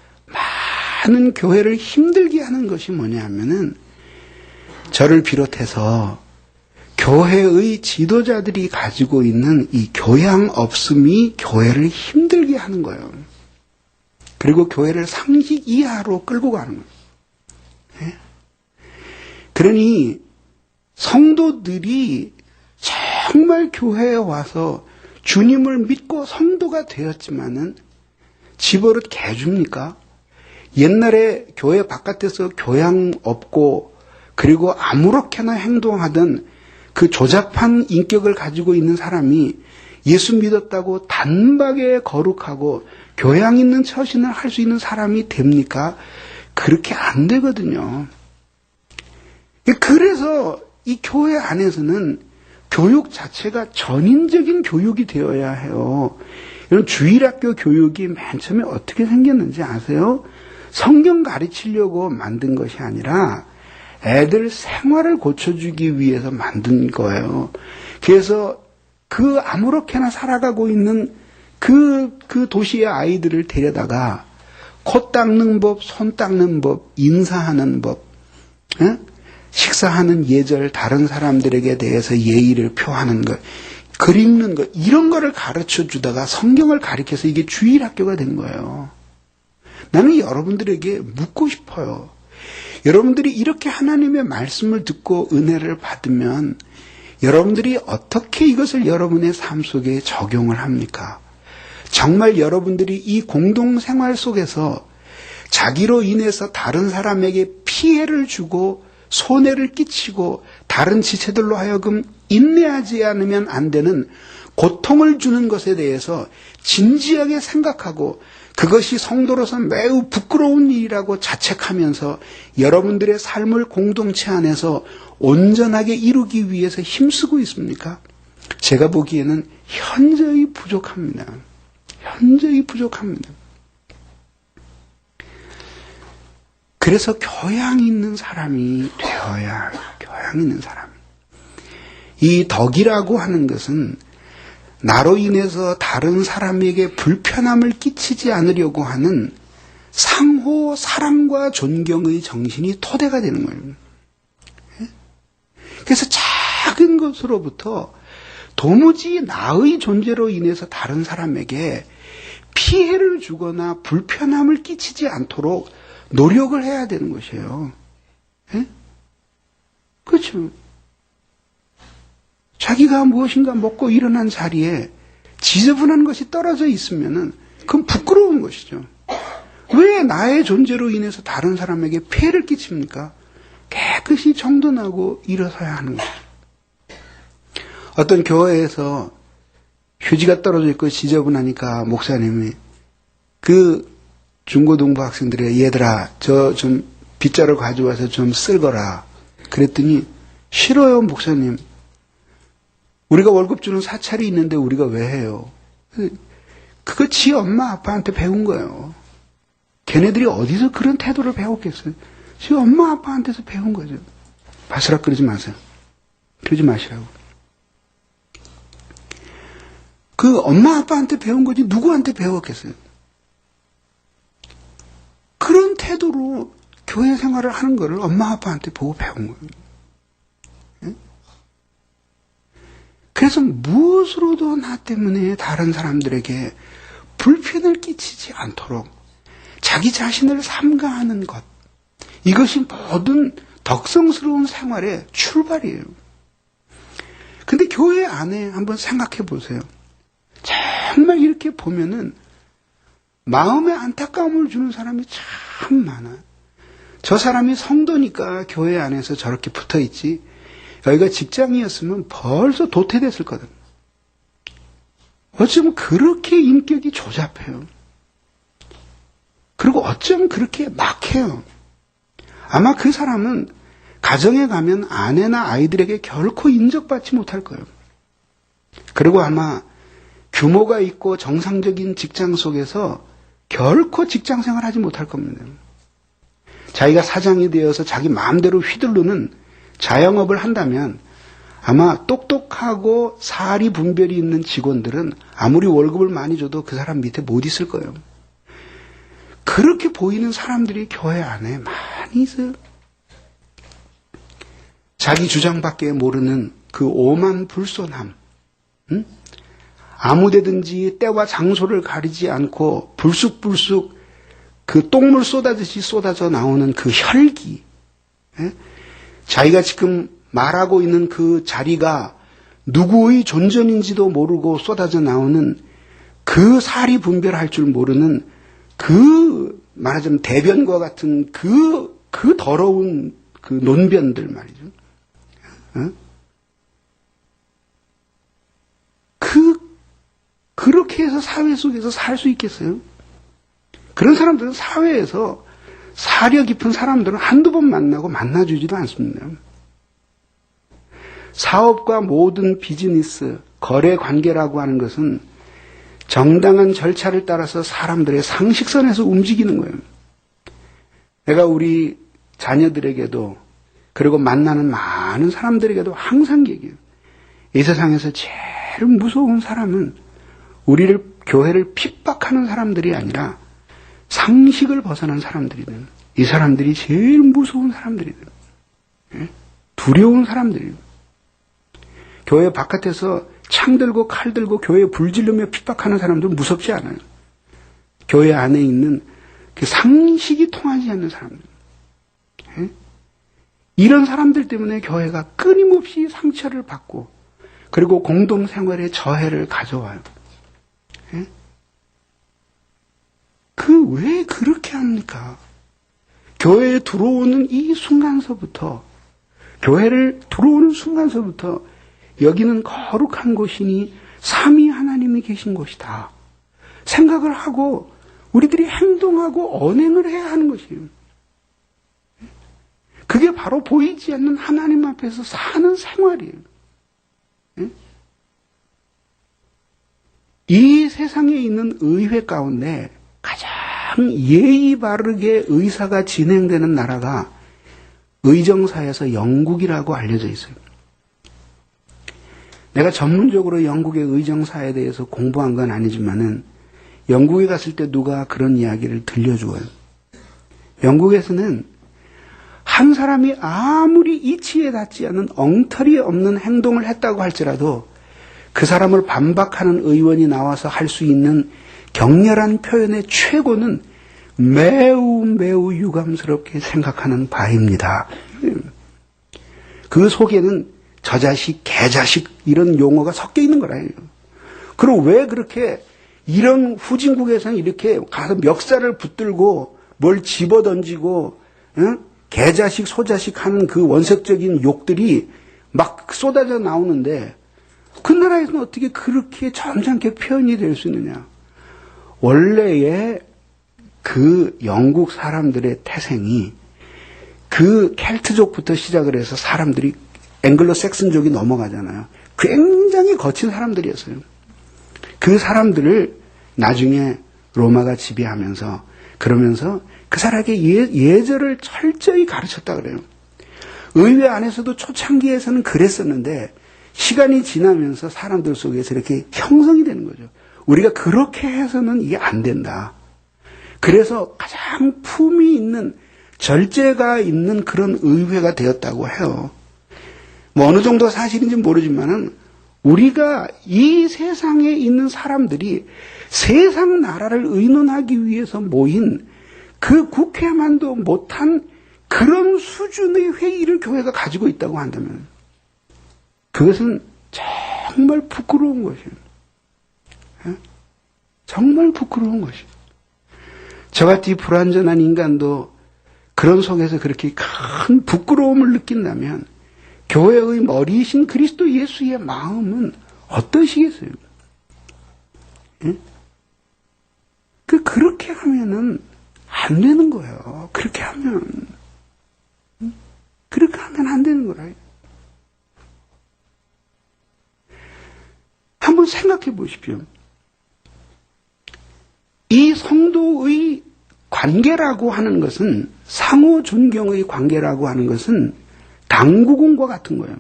많은 교회를 힘들게 하는 것이 뭐냐 하면은 저를 비롯해서 교회의 지도자들이 가지고 있는 이 교양 없음이 교회를 힘들게 하는 거예요. 그리고 교회를 상식 이하로 끌고 가는 거예요. 네? 그러니 성도들이 정말 교회에 와서 주님을 믿고 성도가 되었지만은 집버릇 개줍니까? 옛날에 교회 바깥에서 교양 없고 그리고 아무렇게나 행동하던 그 조잡한 인격을 가지고 있는 사람이 예수 믿었다고 단박에 거룩하고 교양 있는 처신을 할 수 있는 사람이 됩니까? 그렇게 안 되거든요. 그래서 이 교회 안에서는 교육 자체가 전인적인 교육이 되어야 해요. 이런 주일학교 교육이 맨 처음에 어떻게 생겼는지 아세요? 성경 가르치려고 만든 것이 아니라 애들 생활을 고쳐주기 위해서 만든 거예요. 그래서 그 아무렇게나 살아가고 있는 그 도시의 아이들을 데려다가 코 닦는 법, 손 닦는 법, 인사하는 법, 식사하는 예절, 다른 사람들에게 대해서 예의를 표하는 것, 글 읽는 것, 이런 거를 가르쳐 주다가 성경을 가르쳐서 이게 주일학교가 된 거예요. 나는 여러분들에게 묻고 싶어요. 여러분들이 이렇게 하나님의 말씀을 듣고 은혜를 받으면 여러분들이 어떻게 이것을 여러분의 삶 속에 적용을 합니까? 정말 여러분들이 이 공동생활 속에서 자기로 인해서 다른 사람에게 피해를 주고 손해를 끼치고 다른 지체들로 하여금 인내하지 않으면 안 되는 고통을 주는 것에 대해서 진지하게 생각하고 그것이 성도로서 매우 부끄러운 일이라고 자책하면서 여러분들의 삶을 공동체 안에서 온전하게 이루기 위해서 힘쓰고 있습니까? 제가 보기에는 현저히 부족합니다. 현저히 부족합니다. 그래서 교양 있는 사람이 되어야 해요. 교양 있는 사람. 이 덕이라고 하는 것은 나로 인해서 다른 사람에게 불편함을 끼치지 않으려고 하는 상호 사랑과 존경의 정신이 토대가 되는 거예요. 그래서 작은 것으로부터 도무지 나의 존재로 인해서 다른 사람에게 피해를 주거나 불편함을 끼치지 않도록 노력을 해야 되는 것이에요. 그렇죠. 자기가 무엇인가 먹고 일어난 자리에 지저분한 것이 떨어져 있으면은 그건 부끄러운 것이죠. 왜 나의 존재로 인해서 다른 사람에게 피해를 끼칩니까? 깨끗이 정돈하고 일어서야 하는 것이죠. 어떤 교회에서 휴지가 떨어져 있고 지저분하니까 목사님이 그 중고등부 학생들의 얘들아 저 좀 빗자루 가져와서 좀 쓸거라. 그랬더니 싫어요 목사님. 우리가 월급 주는 사찰이 있는데 우리가 왜 해요? 그거 지 엄마 아빠한테 배운 거예요. 걔네들이 어디서 그런 태도를 배웠겠어요? 지 엄마 아빠한테서 배운 거죠. 바스락 그러지 마세요. 그러지 마시라고. 그 엄마 아빠한테 배운 거지 누구한테 배웠겠어요? 그런 태도로 교회 생활을 하는 거를 엄마 아빠한테 보고 배운 거예요. 예? 그래서 무엇으로도 나 때문에 다른 사람들에게 불편을 끼치지 않도록 자기 자신을 삼가하는 것, 이것이 모든 덕성스러운 생활의 출발이에요. 근데 교회 안에 한번 생각해 보세요. 정말 이렇게 보면은 마음에 안타까움을 주는 사람이 참 많아요. 저 사람이 성도니까 교회 안에서 저렇게 붙어 있지, 여기가 직장이었으면 벌써 도태됐을 거든. 어쩌면 그렇게 인격이 조잡해요. 그리고 어쩌면 그렇게 막해요. 아마 그 사람은 가정에 가면 아내나 아이들에게 결코 인정받지 못할 거예요. 그리고 아마 규모가 있고 정상적인 직장 속에서 결코 직장 생활하지 못할 겁니다. 자기가 사장이 되어서 자기 마음대로 휘두르는 자영업을 한다면 아마 똑똑하고 사리 분별이 있는 직원들은 아무리 월급을 많이 줘도 그 사람 밑에 못 있을 거예요. 그렇게 보이는 사람들이 교회 안에 많이 있어요. 자기 주장밖에 모르는 그 오만불손함, 응? 아무데든지 때와 장소를 가리지 않고 불쑥불쑥 그 똥물 쏟아듯이 쏟아져 나오는 그 혈기, 예? 자기가 지금 말하고 있는 그 자리가 누구의 존전인지도 모르고 쏟아져 나오는 그 사리 분별할 줄 모르는 그 말하자면 대변과 같은 그 더러운 그 논변들 말이죠. 어? 그렇게 해서 사회 속에서 살 수 있겠어요? 그런 사람들은 사회에서 사려 깊은 사람들은 한두 번 만나고 만나주지도 않습니다. 사업과 모든 비즈니스, 거래 관계라고 하는 것은 정당한 절차를 따라서 사람들의 상식선에서 움직이는 거예요. 내가 우리 자녀들에게도 그리고 만나는 많은 사람들에게도 항상 얘기해요. 이 세상에서 제일 무서운 사람은 우리를 교회를 핍박하는 사람들이 아니라 상식을 벗어난 사람들이든 이 사람들이 제일 무서운 사람들이든 두려운 사람들이에요. 교회 바깥에서 창 들고 칼 들고 교회에 불 지르며 핍박하는 사람들은 무섭지 않아요. 교회 안에 있는 그 상식이 통하지 않는 사람들. 이런 사람들 때문에 교회가 끊임없이 상처를 받고 그리고 공동생활에 저해를 가져와요. 왜 그렇게 합니까? 교회에 들어오는 이 순간서부터, 교회를 들어오는 순간서부터 여기는 거룩한 곳이니 삼위 하나님이 계신 곳이다 생각을 하고 우리들이 행동하고 언행을 해야 하는 것이에요. 그게 바로 보이지 않는 하나님 앞에서 사는 생활이에요. 이 세상에 있는 의회 가운데 가장 예의 바르게 의사가 진행되는 나라가 의정사에서 영국이라고 알려져 있어요. 내가 전문적으로 영국의 의정사에 대해서 공부한 건 아니지만은 영국에 갔을 때 누가 그런 이야기를 들려줘요. 영국에서는 한 사람이 아무리 이치에 닿지 않은 엉터리 없는 행동을 했다고 할지라도 그 사람을 반박하는 의원이 나와서 할 수 있는 격렬한 표현의 최고는 매우 매우 유감스럽게 생각하는 바입니다. 그 속에는 저자식, 개자식 이런 용어가 섞여 있는 거라요. 그럼 왜 그렇게 이런 후진국에서는 이렇게 가서 멱살을 붙들고 뭘 집어던지고 개자식, 소자식 하는 그 원색적인 욕들이 막 쏟아져 나오는데 그 나라에서는 어떻게 그렇게 점잖게 표현이 될 수 있느냐. 원래의 그 영국 사람들의 태생이 그 켈트족부터 시작을 해서 사람들이 앵글로 섹슨족이 넘어가잖아요. 굉장히 거친 사람들이었어요. 그 사람들을 나중에 로마가 지배하면서 그러면서 그 사람에게 예절을 철저히 가르쳤다 그래요. 의회 안에서도 초창기에서는 그랬었는데 시간이 지나면서 사람들 속에서 이렇게 형성이 되는 거죠. 우리가 그렇게 해서는 이게 안 된다. 그래서 가장 품이 있는 절제가 있는 그런 의회가 되었다고 해요. 뭐 어느 정도 사실인지 모르지만은 우리가 이 세상에 있는 사람들이 세상 나라를 의논하기 위해서 모인 그 국회만도 못한 그런 수준의 회의를 교회가 가지고 있다고 한다면 그것은 정말 부끄러운 것이에요. 정말 부끄러운 것이에요. 저같이 불완전한 인간도 그런 속에서 그렇게 큰 부끄러움을 느낀다면 교회의 머리이신 그리스도 예수의 마음은 어떠시겠어요? 그렇게 하면은 안 되는 거예요. 그렇게 하면 안 되는 거라요. 한번 생각해 보십시오. 이 성도의 관계라고 하는 것은 상호 존경의 관계라고 하는 것은 당구공과 같은 거예요.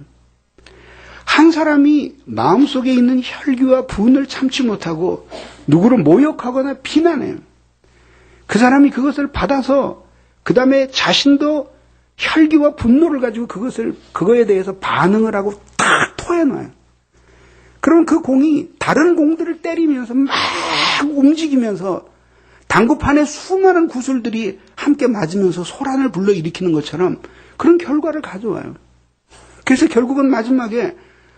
한 사람이 마음속에 있는 혈기와 분을 참지 못하고 누구를 모욕하거나 비난해요. 그 사람이 그것을 받아서 그 다음에 자신도 혈기와 분노를 가지고 그거에 대해서 반응을 하고 탁 토해놔요. 그럼 그 공이 다른 공들을 때리면서 막 움직이면서 당구판에 수많은 구슬들이 함께 맞으면서 소란을 불러일으키는 것처럼 그런 결과를 가져와요. 그래서 결국은 마지막에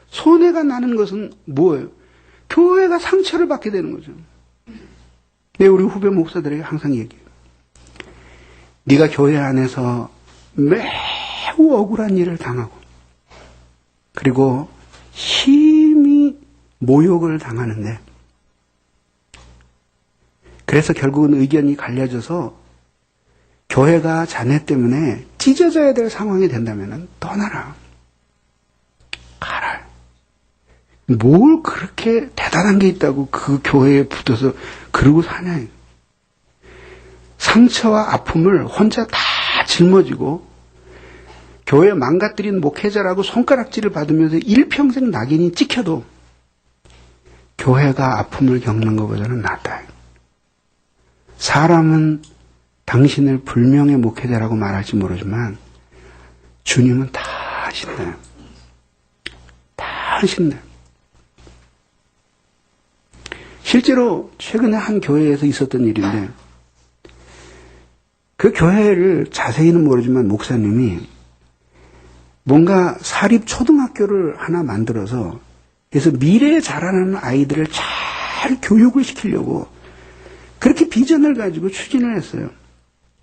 손해가 나는 것은 뭐예요? 교회가 상처를 받게 되는 거죠. 네, 우리 후배 목사들에게 항상 얘기해요. 네가 교회 안에서 매우 억울한 일을 당하고 그리고 심히 모욕을 당하는데 그래서 결국은 의견이 갈려져서 교회가 자네 때문에 찢어져야 될 상황이 된다면 떠나라. 가라. 뭘 그렇게 대단한 게 있다고 그 교회에 붙어서 그러고 사냐. 상처와 아픔을 혼자 다 짊어지고 교회 망가뜨린 목회자라고 손가락질을 받으면서 일평생 낙인이 찍혀도 교회가 아픔을 겪는 것보다는 낫다. 사람은 당신을 불명의 목회자라고 말할지 모르지만 주님은 다 하신다. 다 하신다. 실제로 최근에 한 교회에서 있었던 일인데 그 교회를 자세히는 모르지만 목사님이 뭔가 사립 초등학교를 하나 만들어서 그래서 미래에 자라나는 아이들을 잘 교육을 시키려고 그렇게 비전을 가지고 추진을 했어요.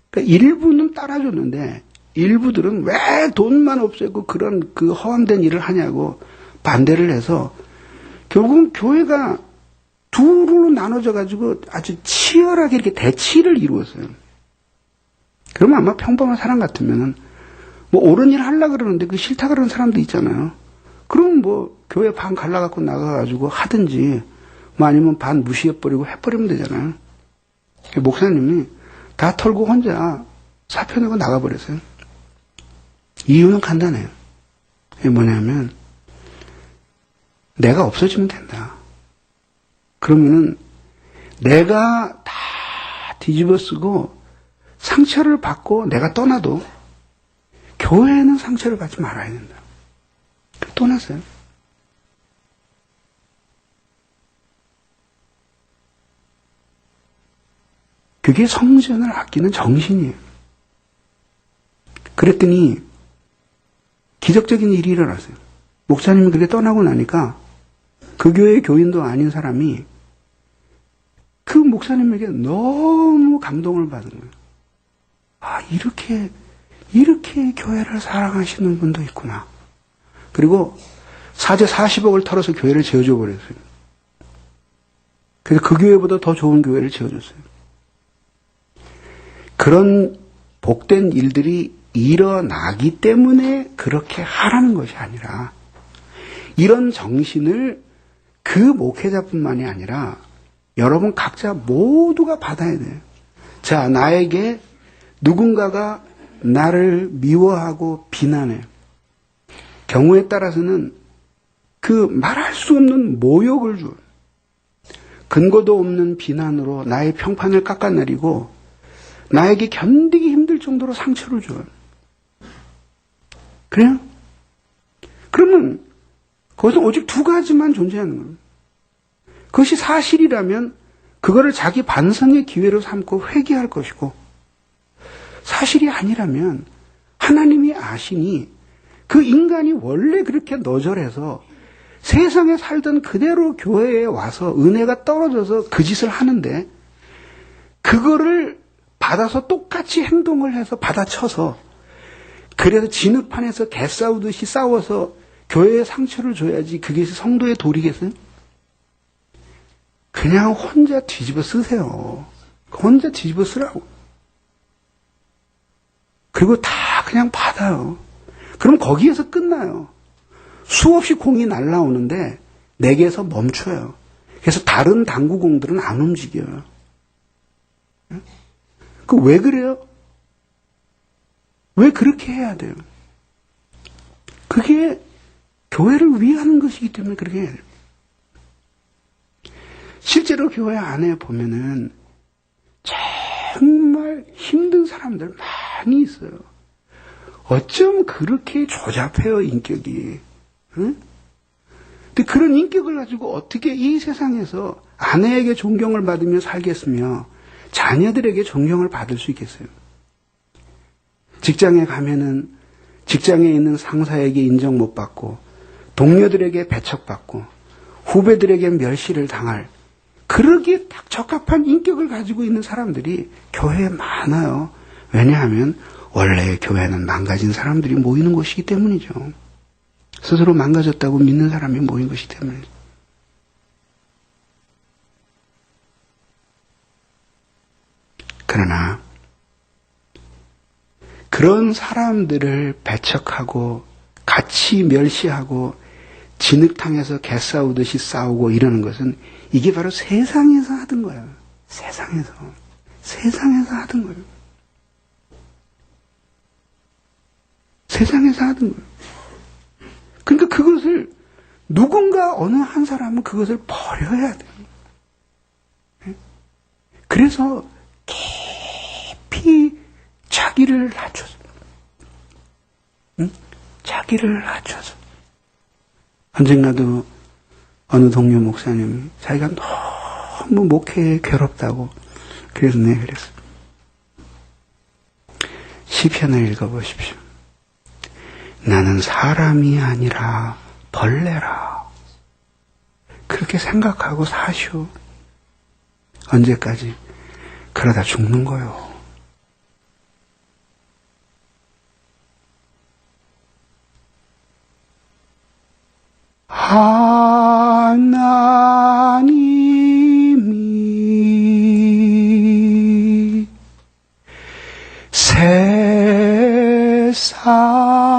그러니까 일부는 따라줬는데 일부들은 왜 돈만 없애고 그런 그 허황된 일을 하냐고 반대를 해서 결국은 교회가 둘로 나눠져 가지고 아주 치열하게 이렇게 대치를 이루었어요. 그러면 아마 평범한 사람 같으면은 뭐 옳은 일 하려고 그러는데 그 싫다 그러는 사람도 있잖아요. 그럼 뭐 교회 반 갈라갖고 나가가지고 하든지 뭐 아니면 반 무시해버리고 해버리면 되잖아요. 목사님이 다 털고 혼자 사표 내고 나가버렸어요. 이유는 간단해요. 이게 뭐냐면 내가 없어지면 된다. 그러면은 내가 다 뒤집어 쓰고 상처를 받고 내가 떠나도 교회는 상처를 받지 말아야 된다. 떠났어요. 그게 성전을 아끼는 정신이에요. 그랬더니 기적적인 일이 일어났어요. 목사님이 그렇게 떠나고 나니까 그 교회의 교인도 아닌 사람이 그 목사님에게 너무 감동을 받은 거예요. 아, 이렇게 교회를 사랑하시는 분도 있구나. 그리고 사제 40억을 털어서 교회를 지어줘 버렸어요. 그래서 그 교회보다 더 좋은 교회를 지어줬어요. 그런 복된 일들이 일어나기 때문에 그렇게 하라는 것이 아니라 이런 정신을 그 목회자뿐만이 아니라 여러분 각자 모두가 받아야 돼요. 자, 나에게 누군가가 나를 미워하고 비난해. 경우에 따라서는 그 말할 수 없는 모욕을 줘. 근거도 없는 비난으로 나의 평판을 깎아내리고 나에게 견디기 힘들 정도로 상처를 줘요. 그래요? 그러면 거기서 오직 두 가지만 존재하는 거예요. 그것이 사실이라면 그거를 자기 반성의 기회로 삼고 회개할 것이고, 사실이 아니라면 하나님이 아시니 그 인간이 원래 그렇게 너절해서 세상에 살던 그대로 교회에 와서 은혜가 떨어져서 그 짓을 하는데 그거를 받아서 똑같이 행동을 해서 받아쳐서 그래서 진흙판에서 개 싸우듯이 싸워서 교회에 상처를 줘야지 그게 성도의 도리겠어요? 그냥 혼자 뒤집어 쓰세요. 혼자 뒤집어 쓰라고. 그리고 다 그냥 받아요. 그럼 거기에서 끝나요. 수없이 공이 날라오는데 내게서 멈춰요. 그래서 다른 당구공들은 안 움직여요. 그 왜 그래요? 왜 그렇게 해야 돼요? 그게 교회를 위하는 것이기 때문에 그렇게 해야 돼요. 실제로 교회 안에 보면은 정말 힘든 사람들 많이 있어요. 어쩜 그렇게 조잡해요, 인격이. 응? 근데 그런 인격을 가지고 어떻게 이 세상에서 아내에게 존경을 받으며 살겠으며 자녀들에게 존경을 받을 수 있겠어요? 직장에 가면은 직장에 있는 상사에게 인정 못 받고 동료들에게 배척받고 후배들에게 멸시를 당할 그러기에 딱 적합한 인격을 가지고 있는 사람들이 교회에 많아요. 왜냐하면 원래 교회는 망가진 사람들이 모이는 곳이기 때문이죠. 스스로 망가졌다고 믿는 사람이 모인 것이기 때문이죠. 그러나 그런 사람들을 배척하고 같이 멸시하고 진흙탕에서 개 싸우듯이 싸우고 이러는 것은 이게 바로 세상에서 하던 거예요. 세상에서 하던 거예요. 세상에서 하던 거예요. 그러니까 그것을 누군가 어느 한 사람은 그것을 버려야 돼요. 그래서 깊이 자기를 낮춰서, 자기를 낮춰서. 언젠가도 어느 동료 목사님이 자기가 너무 목회에 괴롭다고 그래서 내가 그랬어. 시편을 읽어보십시오. 나는 사람이 아니라 벌레라. 그렇게 생각하고 사시오. 언제까지? 그러다 죽는 거요. 하나님이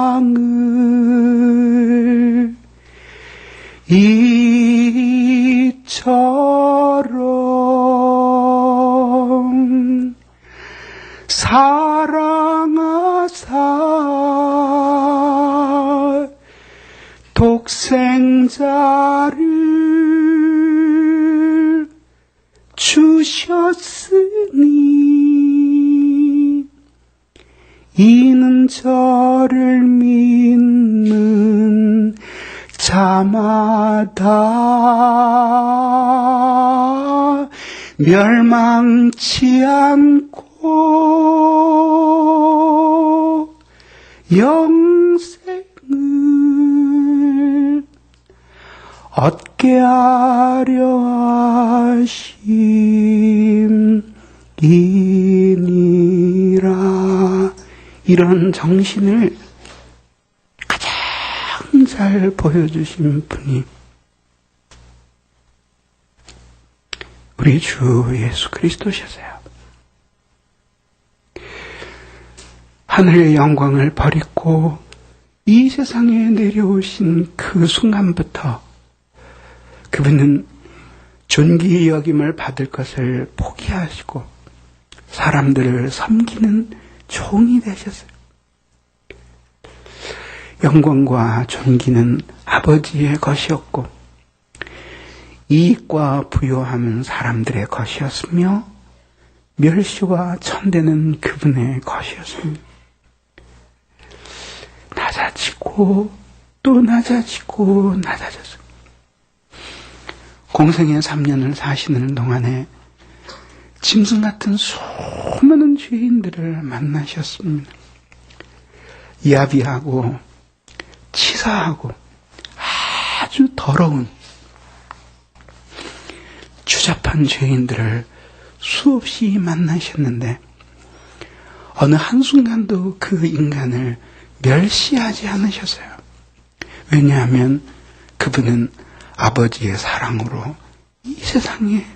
세상을 이처럼 사랑하사 독생자를 주셨으니 이는 저를 믿는 자마다 멸망치 않고 영생을 얻게 하려 하심이니라. 이런 정신을 가장 잘 잘 보여주신 분이 우리 주 예수 그리스도셨어요. 하늘의 영광을 버리고 이 세상에 내려오신 그 순간부터 그분은 존귀 여김을 받을 것을 포기하시고 사람들을 섬기는 종이 되셨어요. 영광과 존귀는 아버지의 것이었고 이익과 부요함은 사람들의 것이었으며 멸시와 천대는 그분의 것이었습니다. 낮아지고 또 낮아지고 낮아졌습니다. 공생의 3년을 사시는 동안에 짐승 같은 수많은 죄인들을 만나셨습니다. 야비하고 치사하고 아주 더러운 추잡한 죄인들을 수없이 만나셨는데 어느 한순간도 그 인간을 멸시하지 않으셨어요. 왜냐하면 그분은 아버지의 사랑으로 이 세상에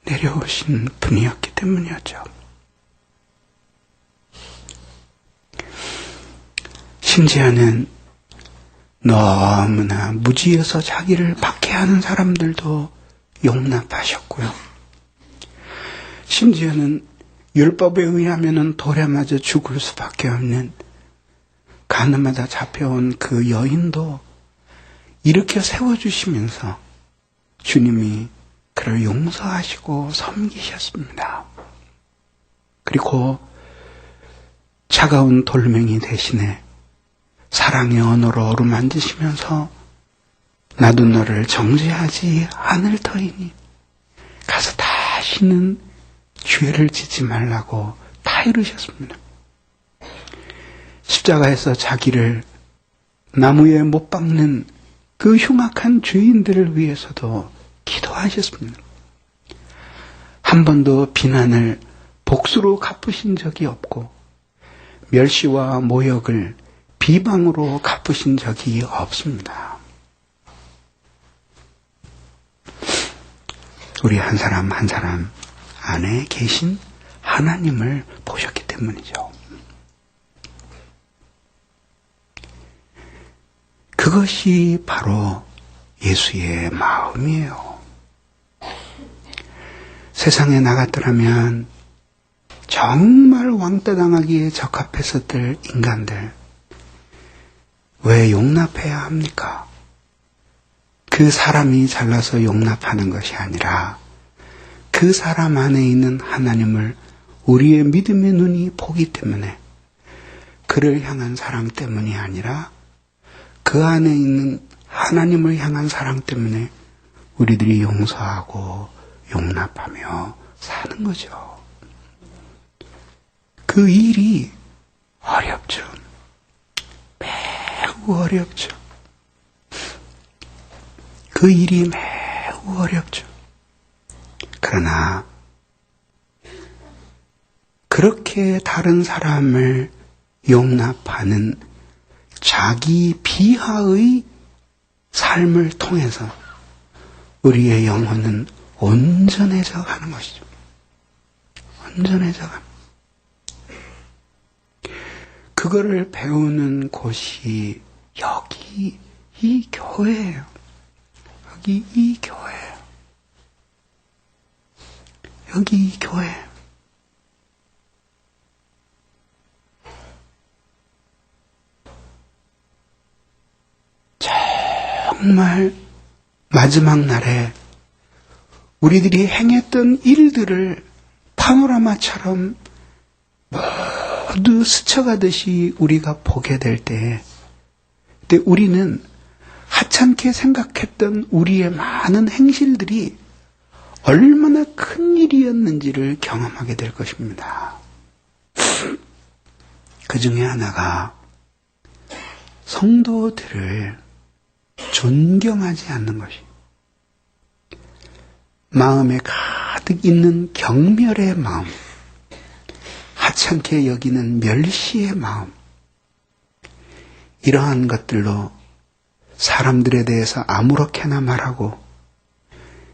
내려오신 분이었기 때문이었죠. 심지어는 너무나 무지해서 자기를 박해하는 사람들도 용납하셨고요. 심지어는 율법에 의하면 돌에 맞아 죽을 수밖에 없는 가늠하다 잡혀온 그 여인도 일으켜 세워주시면서 주님이 그를 용서하시고 섬기셨습니다. 그리고 차가운 돌멩이 대신에 사랑의 언어로 어루만지시면서 나도 너를 정죄하지 않을 터이니 가서 다시는 죄를 짓지 말라고 타이르셨습니다. 십자가에서 자기를 나무에 못 박는 그 흉악한 죄인들을 위해서도 기도하셨습니다. 한 번도 비난을 복수로 갚으신 적이 없고 멸시와 모욕을 비방으로 갚으신 적이 없습니다. 우리 한 사람 한 사람 안에 계신 하나님을 보셨기 때문이죠. 그것이 바로 예수의 마음이에요. 세상에 나갔더라면 정말 왕따 당하기에 적합했었을 인간들 왜 용납해야 합니까? 그 사람이 잘나서 용납하는 것이 아니라 그 사람 안에 있는 하나님을 우리의 믿음의 눈이 보기 때문에 그를 향한 사랑 때문이 아니라 그 안에 있는 하나님을 향한 사랑 때문에 우리들이 용서하고 용납하며 사는 거죠. 그 일이 어렵죠. 매우 어렵죠. 그 일이 매우 어렵죠. 그러나 그렇게 다른 사람을 용납하는 자기 비하의 삶을 통해서 우리의 영혼은 온전해져 가는 것이죠. 온전해져 가는. 그거를 배우는 곳이 여기 이 교회예요. 여기 이 교회예요. 여기 이 교회. 정말 마지막 날에 우리들이 행했던 일들을 파노라마처럼 모두 스쳐가듯이 우리가 보게 될 때, 그때 우리는 하찮게 생각했던 우리의 많은 행실들이 얼마나 큰 일이었는지를 경험하게 될 것입니다. 그 중에 하나가 성도들을 존경하지 않는 것이, 마음에 가득 있는 경멸의 마음, 하찮게 여기는 멸시의 마음, 이러한 것들로 사람들에 대해서 아무렇게나 말하고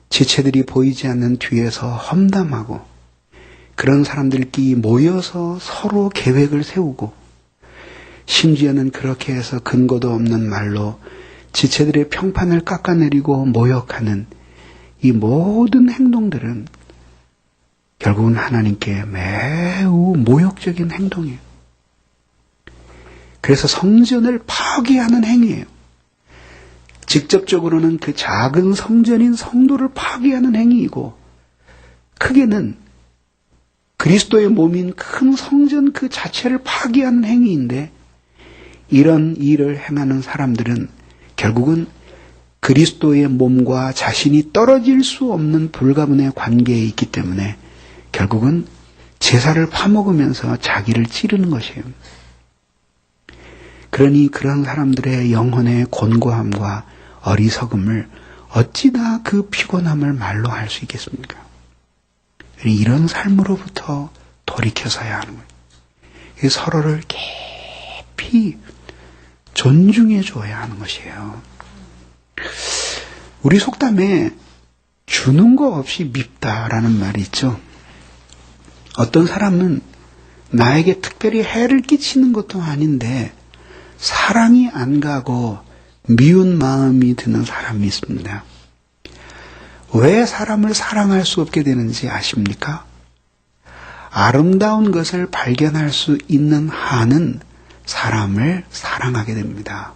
지체들이 보이지 않는 뒤에서 험담하고 그런 사람들끼리 모여서 서로 계획을 세우고 심지어는 그렇게 해서 근거도 없는 말로 지체들의 평판을 깎아내리고 모욕하는 이 모든 행동들은 결국은 하나님께 매우 모욕적인 행동이에요. 그래서 성전을 파괴하는 행위예요. 직접적으로는 그 작은 성전인 성도를 파괴하는 행위이고, 크게는 그리스도의 몸인 큰 성전 그 자체를 파괴하는 행위인데, 이런 일을 행하는 사람들은 결국은 그리스도의 몸과 자신이 떨어질 수 없는 불가분의 관계에 있기 때문에 결국은 제사를 파먹으면서 자기를 찌르는 것이에요. 그러니 그런 사람들의 영혼의 곤고함과 어리석음을 어찌다 그 피곤함을 말로 할 수 있겠습니까? 이런 삶으로부터 돌이켜서야 하는 거예요. 서로를 깊이 존중해 줘야 하는 것이에요. 우리 속담에 주는 거 없이 밉다라는 말이 있죠. 어떤 사람은 나에게 특별히 해를 끼치는 것도 아닌데 사랑이 안 가고 미운 마음이 드는 사람이 있습니다. 왜 사람을 사랑할 수 없게 되는지 아십니까? 아름다운 것을 발견할 수 있는 한은 사람을 사랑하게 됩니다.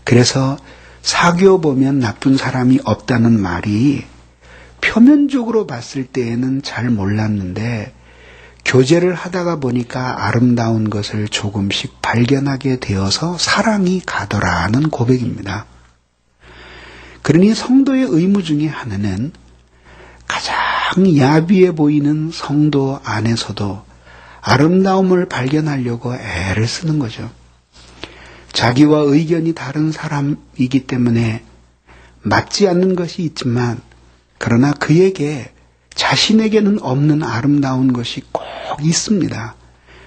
그래서 사귀어 보면 나쁜 사람이 없다는 말이 표면적으로 봤을 때에는 잘 몰랐는데 교제를 하다가 보니까 아름다운 것을 조금씩 발견하게 되어서 사랑이 가더라는 고백입니다. 그러니 성도의 의무 중에 하나는 가장 야비해 보이는 성도 안에서도 아름다움을 발견하려고 애를 쓰는 거죠. 자기와 의견이 다른 사람이기 때문에 맞지 않는 것이 있지만 그러나 그에게 자신에게는 없는 아름다운 것이 꼭 있습니다.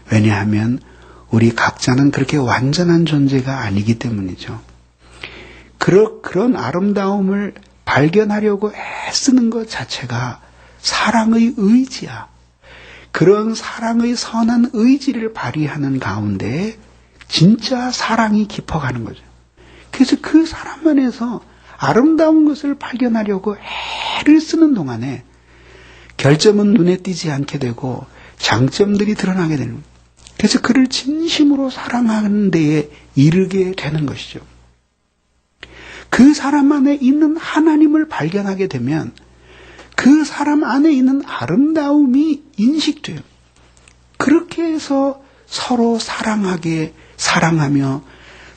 왜냐하면 우리 각자는 그렇게 완전한 존재가 아니기 때문이죠. 그런 아름다움을 발견하려고 애쓰는 것 자체가 사랑의 의지야. 그런 사랑의 선한 의지를 발휘하는 가운데 진짜 사랑이 깊어가는 거죠. 그래서 그 사람 안에서 아름다운 것을 발견하려고 애를 쓰는 동안에 결점은 눈에 띄지 않게 되고 장점들이 드러나게 되는 거예요. 그래서 그를 진심으로 사랑하는 데에 이르게 되는 것이죠. 그 사람 안에 있는 하나님을 발견하게 되면 그 사람 안에 있는 아름다움이 인식돼요. 그렇게 해서 서로 사랑하며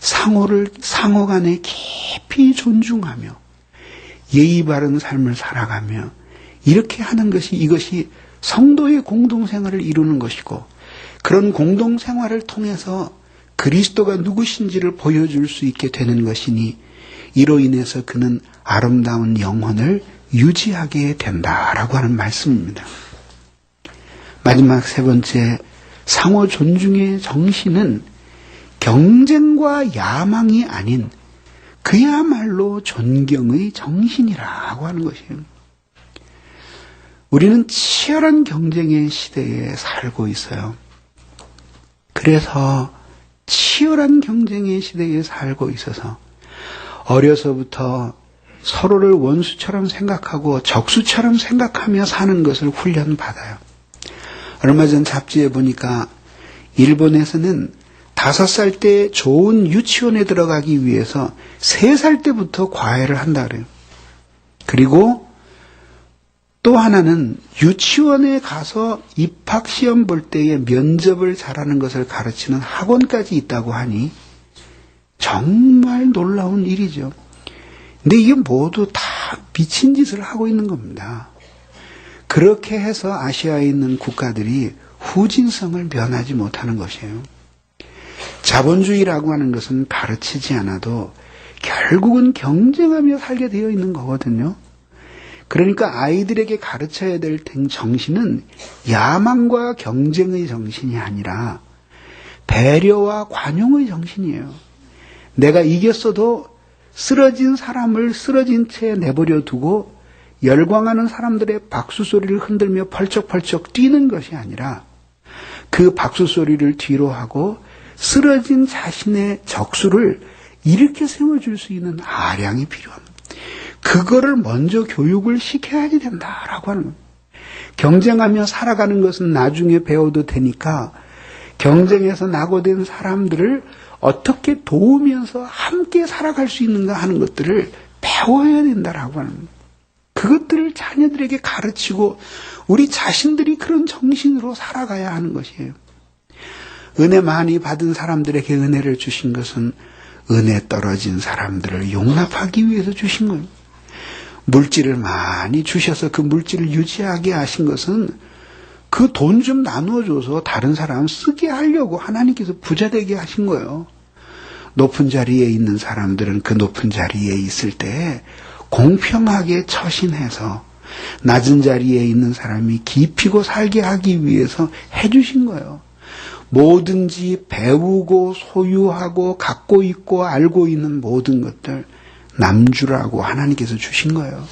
상호 간에 깊이 존중하며 예의 바른 삶을 살아가며 이렇게 하는 것이 이것이 성도의 공동생활을 이루는 것이고 그런 공동생활을 통해서 그리스도가 누구신지를 보여줄 수 있게 되는 것이니 이로 인해서 그는 아름다운 영혼을 유지하게 된다라고 하는 말씀입니다. 마지막 세 번째, 상호 존중의 정신은 경쟁과 야망이 아닌 그야말로 존경의 정신이라고 하는 것이에요. 우리는 치열한 경쟁의 시대에 살고 있어요. 그래서 치열한 경쟁의 시대에 살고 있어서 어려서부터 서로를 원수처럼 생각하고 적수처럼 생각하며 사는 것을 훈련받아요. 얼마 전 잡지에 보니까 일본에서는 5살 때 좋은 유치원에 들어가기 위해서 3살 때부터 과외를 한다 그래요. 그리고 또 하나는 유치원에 가서 입학시험 볼 때에 면접을 잘하는 것을 가르치는 학원까지 있다고 하니 정말 놀라운 일이죠. 근데 이게 모두 다 미친 짓을 하고 있는 겁니다. 그렇게 해서 아시아에 있는 국가들이 후진성을 면하지 못하는 것이에요. 자본주의라고 하는 것은 가르치지 않아도 결국은 경쟁하며 살게 되어 있는 거거든요. 그러니까 아이들에게 가르쳐야 될 정신은 야망과 경쟁의 정신이 아니라 배려와 관용의 정신이에요. 내가 이겼어도 쓰러진 사람을 쓰러진 채 내버려 두고 열광하는 사람들의 박수 소리를 흔들며 펄쩍펄쩍 뛰는 것이 아니라 그 박수 소리를 뒤로 하고 쓰러진 자신의 적수를 일으켜 세워줄 수 있는 아량이 필요합니다. 그거를 먼저 교육을 시켜야지 된다라고 하는 거예요. 경쟁하며 살아가는 것은 나중에 배워도 되니까 경쟁에서 낙오된 사람들을 어떻게 도우면서 함께 살아갈 수 있는가 하는 것들을 배워야 된다라고 하는 거예요. 그것들을 자녀들에게 가르치고 우리 자신들이 그런 정신으로 살아가야 하는 것이에요. 은혜 많이 받은 사람들에게 은혜를 주신 것은 은혜 떨어진 사람들을 용납하기 위해서 주신 거예요. 물질을 많이 주셔서 그 물질을 유지하게 하신 것은 그 돈 좀 나누어줘서 다른 사람 쓰게 하려고 하나님께서 부자 되게 하신 거예요. 높은 자리에 있는 사람들은 그 높은 자리에 있을 때 공평하게 처신해서 낮은 자리에 있는 사람이 깊이고 살게 하기 위해서 해주신 거예요. 뭐든지 배우고 소유하고 갖고 있고 알고 있는 모든 것들 남주라고 하나님께서 주신 거예요.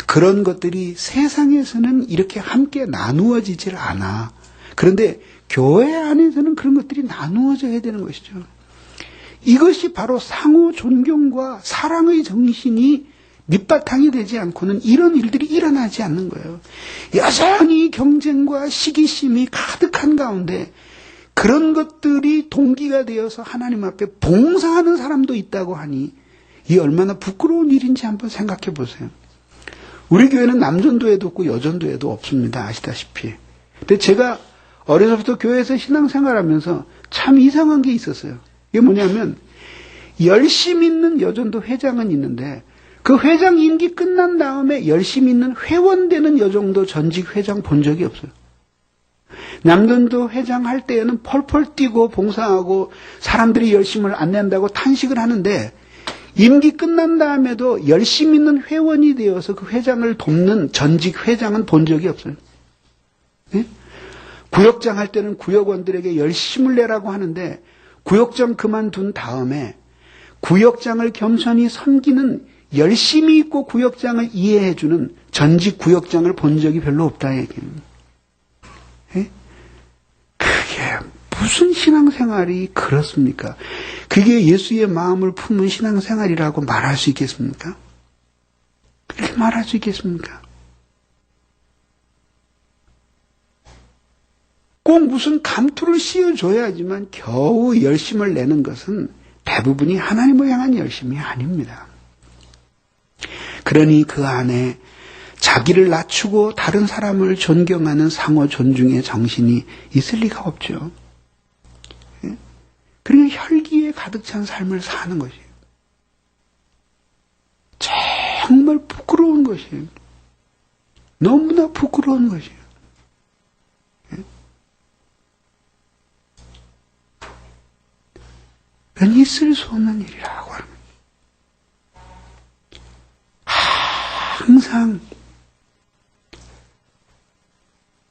그런 것들이 세상에서는 이렇게 함께 나누어지질 않아. 그런데 교회 안에서는 그런 것들이 나누어져야 되는 것이죠. 이것이 바로 상호 존경과 사랑의 정신이 밑바탕이 되지 않고는 이런 일들이 일어나지 않는 거예요. 여전히 경쟁과 시기심이 가득한 가운데 그런 것들이 동기가 되어서 하나님 앞에 봉사하는 사람도 있다고 하니 이 얼마나 부끄러운 일인지 한번 생각해 보세요. 우리 교회는 남전도에도 없고 여전도에도 없습니다. 아시다시피. 근데 제가 어려서부터 교회에서 신앙생활하면서 참 이상한 게 있었어요. 이게 뭐냐면 열심히 있는 여전도 회장은 있는데 그 회장 임기 끝난 다음에 열심히 있는 회원되는 여정도 전직 회장 본 적이 없어요. 남전도 회장 할 때에는 펄펄 뛰고 봉사하고 사람들이 열심을 안 낸다고 탄식을 하는데 임기 끝난 다음에도 열심히 있는 회원이 되어서 그 회장을 돕는 전직 회장은 본 적이 없어요. 네? 구역장 할 때는 구역원들에게 열심을 내라고 하는데 구역장 그만둔 다음에 구역장을 겸손히 섬기는 열심히 있고 구역장을 이해해주는 전직 구역장을 본 적이 별로 없다 얘기입니다. 네? 그게 무슨 신앙생활이 그렇습니까? 그게 예수의 마음을 품은 신앙생활이라고 말할 수 있겠습니까? 그렇게 말할 수 있겠습니까? 꼭 무슨 감투를 씌워줘야지만 겨우 열심을 내는 것은 대부분이 하나님을 향한 열심이 아닙니다. 그러니 그 안에 자기를 낮추고 다른 사람을 존경하는 상호 존중의 정신이 있을 리가 없죠. 그러니까 혈기에 가득 찬 삶을 사는 것이에요. 정말 부끄러운 것이에요. 너무나 부끄러운 것이에요. 그건 있을 수 없는 일이라고 합니다. 항상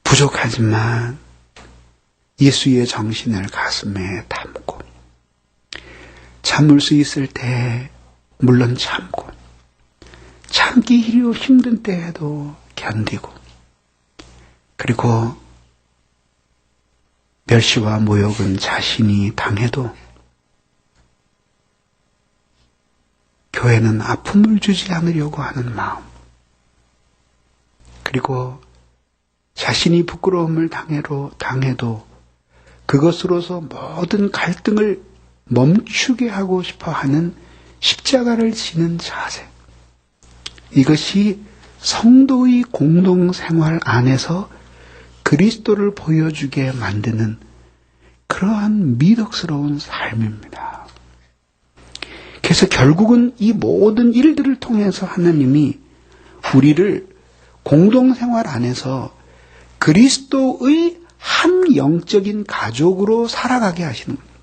부족하지만 예수의 정신을 가슴에 담고 참을 수 있을 때 물론 참고 참기 힘든 때에도 견디고 그리고 멸시와 모욕은 자신이 당해도 교회는 아픔을 주지 않으려고 하는 마음 그리고 자신이 부끄러움을 당해도 그것으로서 모든 갈등을 멈추게 하고 싶어 하는 십자가를 지는 자세. 이것이 성도의 공동생활 안에서 그리스도를 보여주게 만드는 그러한 미덕스러운 삶입니다. 그래서 결국은 이 모든 일들을 통해서 하나님이 우리를 공동생활 안에서 그리스도의 한 영적인 가족으로 살아가게 하시는 거예요.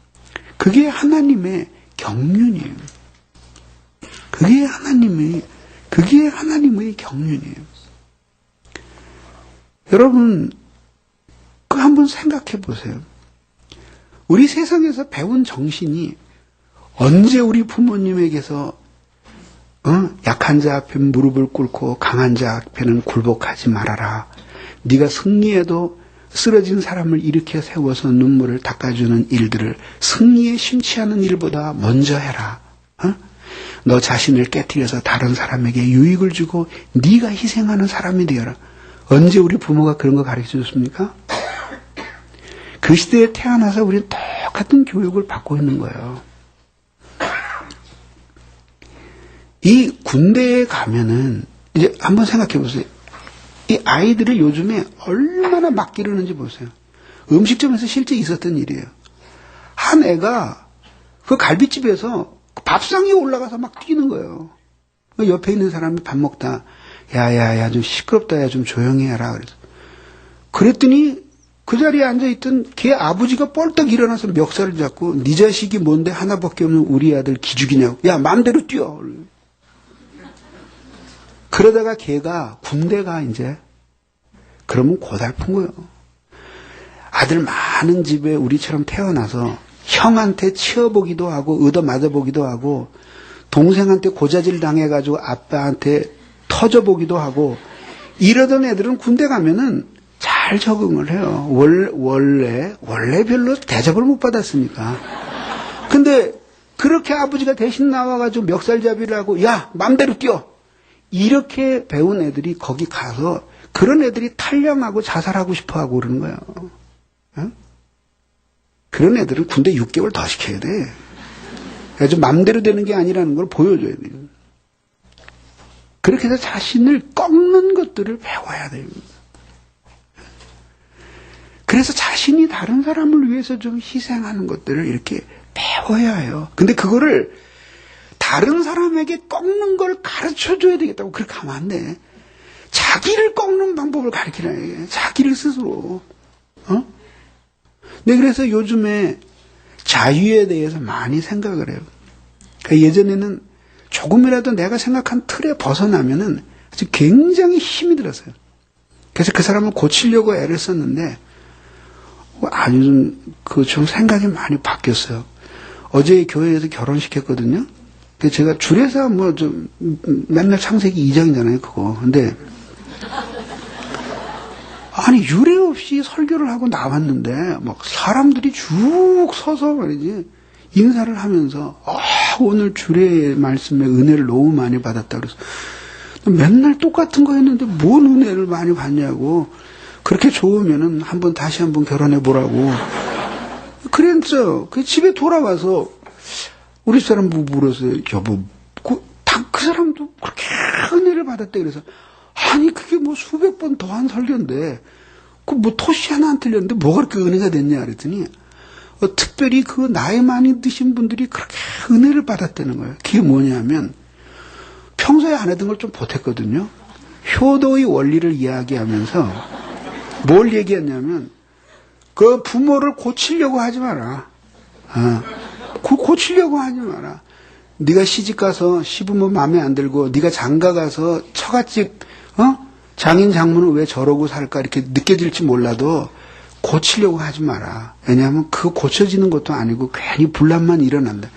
그게 하나님의 경륜이에요. 그게 하나님의 경륜이에요. 여러분, 그 한번 생각해 보세요. 우리 세상에서 배운 정신이 언제 우리 부모님에게서 약한 자 앞에 무릎을 꿇고 강한 자 앞에는 굴복하지 말아라. 네가 승리해도 쓰러진 사람을 일으켜 세워서 눈물을 닦아주는 일들을 승리에 심취하는 일보다 먼저 해라. 너 자신을 깨뜨려서 다른 사람에게 유익을 주고 네가 희생하는 사람이 되어라. 언제 우리 부모가 그런 거 가르쳐줬습니까? 그 시대에 태어나서 우리는 똑같은 교육을 받고 있는 거예요. 이 군대에 가면은 이제 한번 생각해 보세요. 이 아이들을 요즘에 얼마나 막 기르는지 보세요. 음식점에서 실제 있었던 일이에요. 한 애가 그 갈비집에서 밥상 위에 올라가서 막 뛰는 거예요. 옆에 있는 사람이 밥 먹다 야야야 좀 시끄럽다 야 좀 조용히 해라 그래서 그랬더니 그 자리에 앉아있던 걔 아버지가 뻘떡 일어나서 멱살을 잡고 네 자식이 뭔데 하나밖에 없는 우리 아들 기죽이냐고 야 마음대로 뛰어. 그러다가 걔가 군대가 이제 그러면 고달픈 거예요. 아들 많은 집에 우리처럼 태어나서 형한테 치어보기도 하고 얻어맞아보기도 하고 동생한테 고자질 당해가지고 아빠한테 터져보기도 하고 이러던 애들은 군대 가면은 잘 적응을 해요. 원래 별로 대접을 못 받았으니까. 근데 그렇게 아버지가 대신 나와가지고 멱살잡이를 하고 야 맘대로 뛰어 이렇게 배운 애들이 거기 가서 그런 애들이 탈영하고 자살하고 싶어하고 그러는 거예요. 응? 그런 애들은 군대 6개월 더 시켜야 돼. 아주 맘대로 되는 게 아니라는 걸 보여줘야 돼요. 그렇게 해서 자신을 꺾는 것들을 배워야 됩니다. 그래서 자신이 다른 사람을 위해서 좀 희생하는 것들을 이렇게 배워야 해요. 근데 그거를 다른 사람에게 꺾는 걸 가르쳐줘야 되겠다고 그렇게 하면 안 돼. 자기를 꺾는 방법을 가르치라 해. 자기를 스스로. 네, 그래서 요즘에 자유에 대해서 많이 생각을 해요. 그러니까 예전에는 조금이라도 내가 생각한 틀에 벗어나면은 아주 굉장히 힘이 들었어요. 그래서 그 사람을 고치려고 애를 썼는데 아주 좀 생각이 많이 바뀌었어요. 어제 교회에서 결혼시켰거든요. 제가 주례사 맨날 창세기 2장이잖아요, 그거. 근데 아니 유례 없이 설교를 하고 나왔는데 막 사람들이 쭉 서서 말이지 인사를 하면서 오늘 주례 말씀에 은혜를 너무 많이 받았다 그래서 맨날 똑같은 거 했는데 뭔 은혜를 많이 받냐고 그렇게 좋으면은 다시 한번 결혼해 보라고 그랬죠. 그 집에 돌아와서 우리 사람 물었어요. 여보 그 사람도 그렇게 은혜를 받았대 그래서 아니 그게 수백 번 더한 설교인데 그 토시 하나 안 틀렸는데 뭐가 그렇게 은혜가 됐냐 그랬더니 특별히 그 나이 많이 드신 분들이 그렇게 은혜를 받았다는 거예요. 그게 뭐냐면 평소에 안 하던 걸 좀 보탰거든요. 효도의 원리를 이야기하면서 뭘 얘기했냐면 그 부모를 고치려고 하지 마라. 고치려고 하지 마라. 네가 시집가서 시부모 마음에 안 들고 네가 장가가서 처갓집 장인 장모는 왜 저러고 살까 이렇게 느껴질지 몰라도 고치려고 하지 마라. 왜냐하면 그거 고쳐지는 것도 아니고 괜히 분란만 일어난다.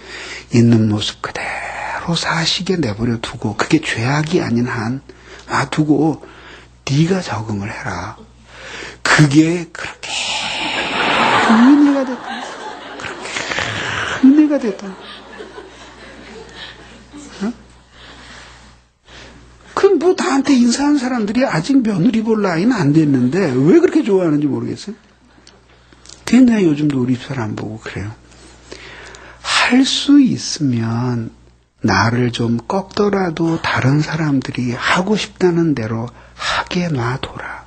있는 모습 그대로 사시게 내버려 두고 그게 죄악이 아닌 한 놔두고 네가 적응을 해라. 그게 그렇게 은혜가 됐다. 그렇게 은혜가 됐다. 그럼 나한테 인사한 사람들이 아직 며느리 볼 나이는 안 됐는데 왜 그렇게 좋아하는지 모르겠어요. 근데 요즘도 우리 사람 보고 그래요. 할 수 있으면 나를 좀 꺾더라도 다른 사람들이 하고 싶다는 대로 하게 놔둬라.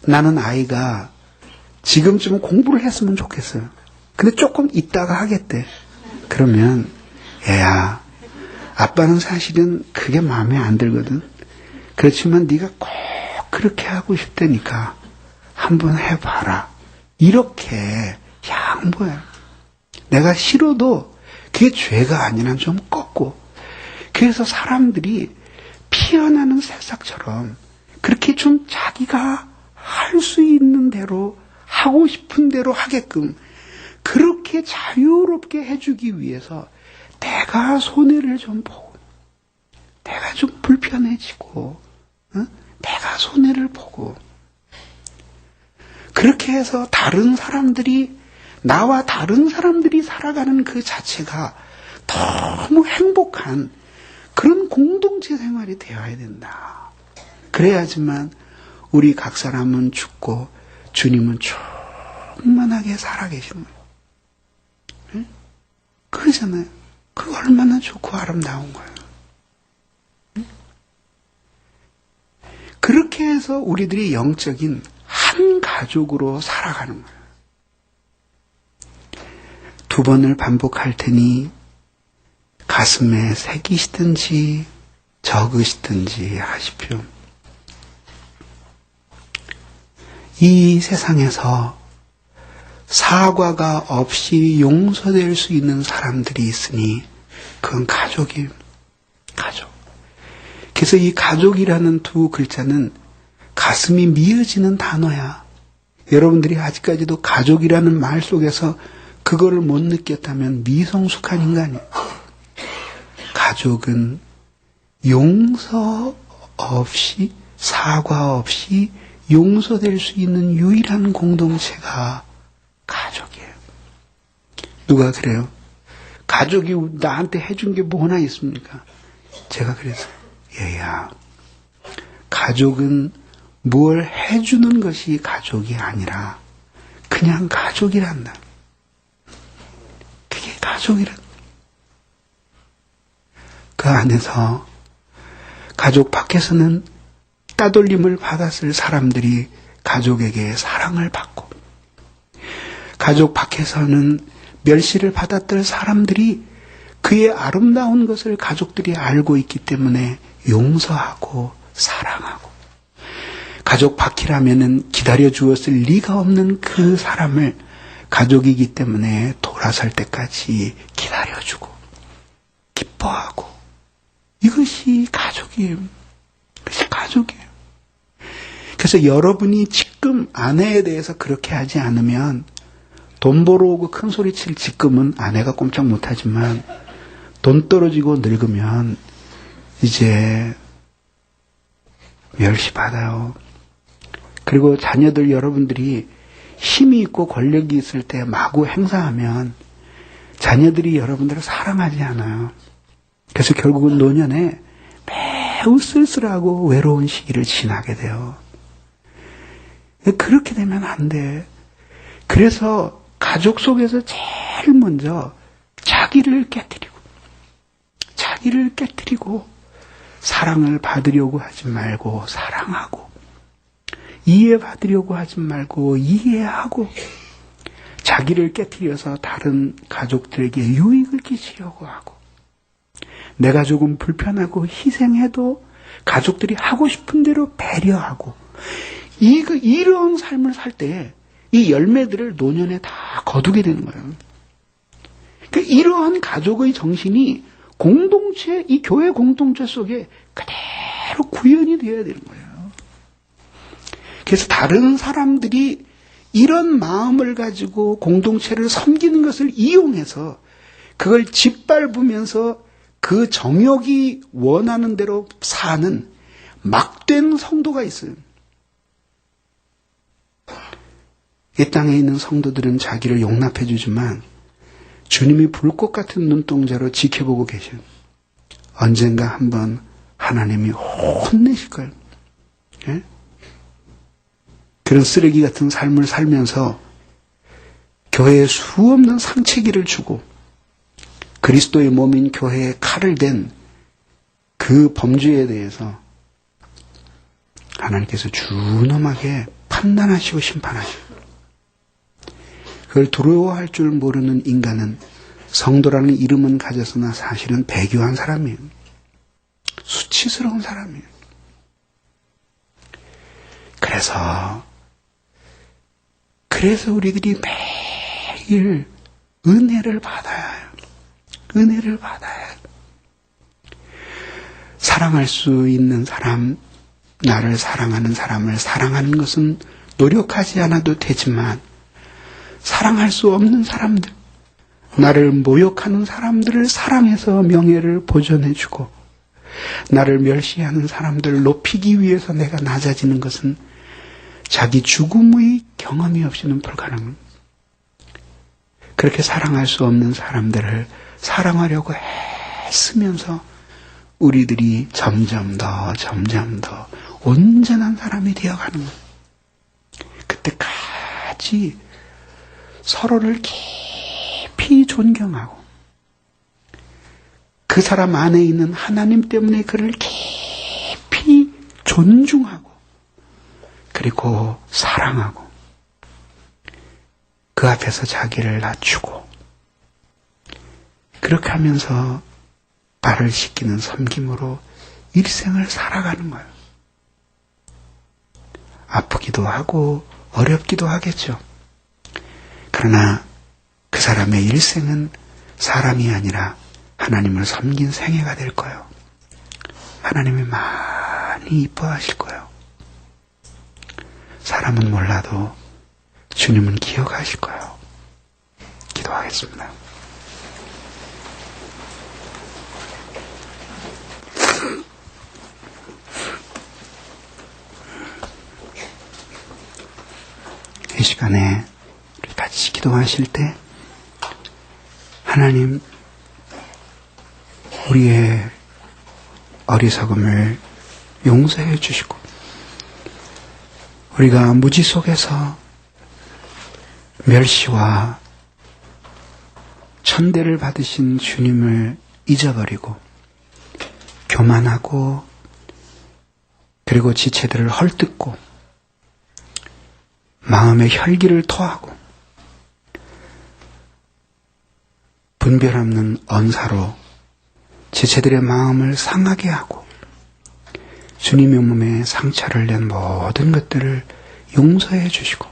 나는 아이가 지금쯤 공부를 했으면 좋겠어요. 근데 조금 있다가 하겠대. 그러면 애야 아빠는 사실은 그게 마음에 안 들거든. 그렇지만 네가 꼭 그렇게 하고 싶다니까 한번 해봐라. 이렇게 양보해. 내가 싫어도 그게 죄가 아니라 좀 꺾고. 그래서 사람들이 피어나는 새싹처럼 그렇게 좀 자기가 할 수 있는 대로 하고 싶은 대로 하게끔 그렇게 자유롭게 해주기 위해서 내가 손해를 좀 보고 내가 좀 불편해지고 내가 손해를 보고 그렇게 해서 다른 사람들이 나와 다른 사람들이 살아가는 그 자체가 너무 행복한 그런 공동체 생활이 되어야 된다. 그래야지만 우리 각 사람은 죽고 주님은 충만하게 살아계시는 거예요. 그러잖아요. 그거 얼마나 좋고 아름다운 거예요. 그렇게 해서 우리들이 영적인 한 가족으로 살아가는 거예요. 2번을 반복할 테니 가슴에 새기시든지 적으시든지 하십시오. 이 세상에서 사과가 없이 용서될 수 있는 사람들이 있으니 그건 가족이에요. 가족. 그래서 이 가족이라는 2 글자는 가슴이 미어지는 단어야. 여러분들이 아직까지도 가족이라는 말 속에서 그거를 못 느꼈다면 미성숙한 인간이에요. 가족은 용서 없이 사과 없이 용서될 수 있는 유일한 공동체가 가족이에요. 누가 그래요? 가족이 나한테 해준 게 뭐나 있습니까? 제가 그래서 얘야, 가족은 뭘 해주는 것이 가족이 아니라 그냥 가족이란다. 그게 가족이란다. 그 안에서 가족 밖에서는 따돌림을 받았을 사람들이 가족에게 사랑을 받고 가족 밖에서는 멸시를 받았던 사람들이 그의 아름다운 것을 가족들이 알고 있기 때문에 용서하고 사랑하고 가족 밖이라면은 기다려 주었을 리가 없는 그 사람을 가족이기 때문에 돌아설 때까지 기다려주고 기뻐하고 이것이 가족이에요. 이것이 가족이에요. 그래서 여러분이 지금 아내에 대해서 그렇게 하지 않으면 돈 벌어오고 큰 소리 칠 지금은 아내가 꼼짝 못하지만 돈 떨어지고 늙으면 이제 멸시받아요. 그리고 자녀들 여러분들이 힘이 있고 권력이 있을 때 마구 행사하면 자녀들이 여러분들을 사랑하지 않아요. 그래서 결국은 노년에 매우 쓸쓸하고 외로운 시기를 지나게 돼요. 그렇게 되면 안 돼. 그래서 가족 속에서 제일 먼저 자기를 깨뜨리고 사랑을 받으려고 하지 말고 사랑하고 이해받으려고 하지 말고 이해하고 자기를 깨뜨려서 다른 가족들에게 유익을 끼치려고 하고 내가 조금 불편하고 희생해도 가족들이 하고 싶은 대로 배려하고 이런 삶을 살 때 이 열매들을 노년에 다 거두게 되는 거예요. 그러니까 이러한 가족의 정신이 공동체, 이 교회 공동체 속에 그대로 구현이 되어야 되는 거예요. 그래서 다른 사람들이 이런 마음을 가지고 공동체를 섬기는 것을 이용해서 그걸 짓밟으면서 그 정욕이 원하는 대로 사는 막된 성도가 있어요. 이 땅에 있는 성도들은 자기를 용납해 주지만 주님이 불꽃 같은 눈동자로 지켜보고 계셔요. 언젠가 한번 하나님이 혼내실 거예요. 예? 그런 쓰레기 같은 삶을 살면서 교회에 수없는 상처기를 주고 그리스도의 몸인 교회에 칼을 댄 그 범죄에 대해서 하나님께서 준엄하게 판단하시고 심판하시고 그걸 두려워할 줄 모르는 인간은 성도라는 이름은 가졌으나 사실은 배교한 사람이에요. 수치스러운 사람이에요. 그래서 우리들이 매일 은혜를 받아야 해요. 은혜를 받아야 해요. 사랑할 수 있는 사람, 나를 사랑하는 사람을 사랑하는 것은 노력하지 않아도 되지만 사랑할 수 없는 사람들, 나를 모욕하는 사람들을 사랑해서 명예를 보존해주고 나를 멸시하는 사람들을 높이기 위해서 내가 낮아지는 것은 자기 죽음의 경험이 없이는 불가능합니다. 그렇게 사랑할 수 없는 사람들을 사랑하려고 애쓰면서 우리들이 점점 더 온전한 사람이 되어가는 거예요. 그때까지 서로를 깊이 존경하고 그 사람 안에 있는 하나님 때문에 그를 깊이 존중하고 그리고 사랑하고 그 앞에서 자기를 낮추고 그렇게 하면서 발을 씻기는 섬김으로 일생을 살아가는 거예요. 아프기도 하고 어렵기도 하겠죠. 그러나 그 사람의 일생은 사람이 아니라 하나님을 섬긴 생애가 될 거예요. 하나님이 많이 이뻐하실 거예요. 사람은 몰라도 주님은 기억하실 거예요. 기도하겠습니다. 이 시간에 우리 같이 기도하실 때 하나님 우리의 어리석음을 용서해 주시고 우리가 무지 속에서 멸시와 천대를 받으신 주님을 잊어버리고 교만하고 그리고 지체들을 헐뜯고 마음의 혈기를 토하고 분별 없는 언사로 지체들의 마음을 상하게 하고 주님의 몸에 상처를 낸 모든 것들을 용서해 주시고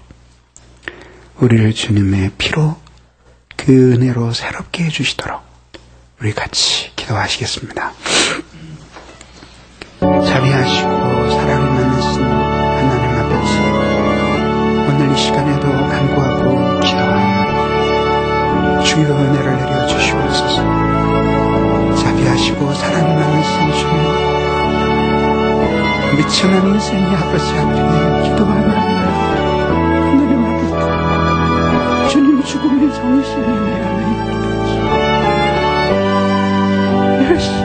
우리를 주님의 피로 그 은혜로 새롭게 해주시도록 우리 같이 기도하시겠습니다. 자비하시고 사랑이 많으신 하나님 아버지, 오늘 이 시간에도 간구하고 기도하며 주의 은혜를 내려주시옵소서. 자비하시고 사랑이 많으신 주님, 미천한 인생의 아버지 앞에 기도하며 하나님 아버지, 주님 죽음의 정신이 내 안에 있게 하시옵소서.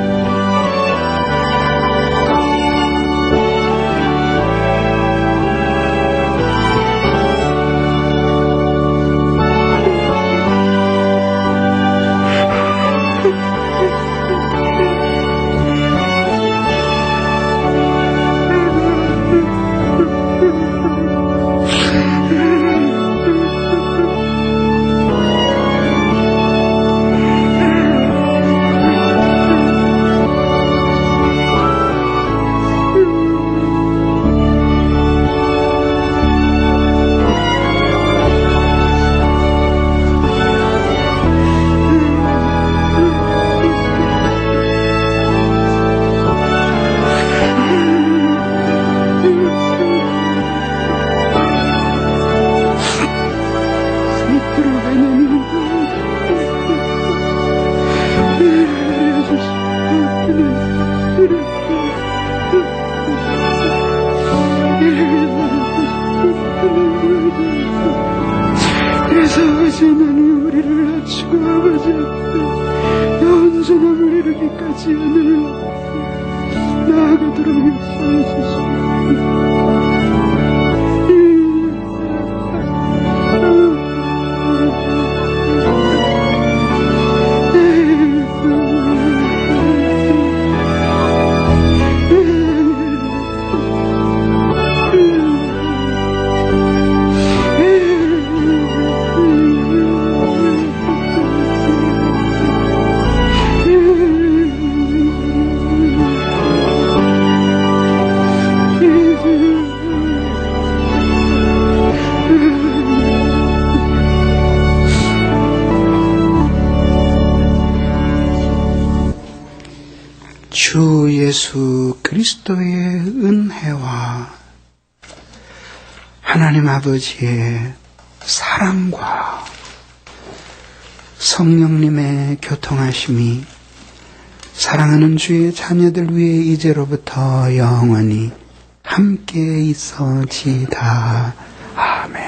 예수 그리스도의 은혜와 하나님 아버지의 사랑과 성령님의 교통하심이 사랑하는 주의 자녀들 위해 이제로부터 영원히 함께 있어지다. 아멘.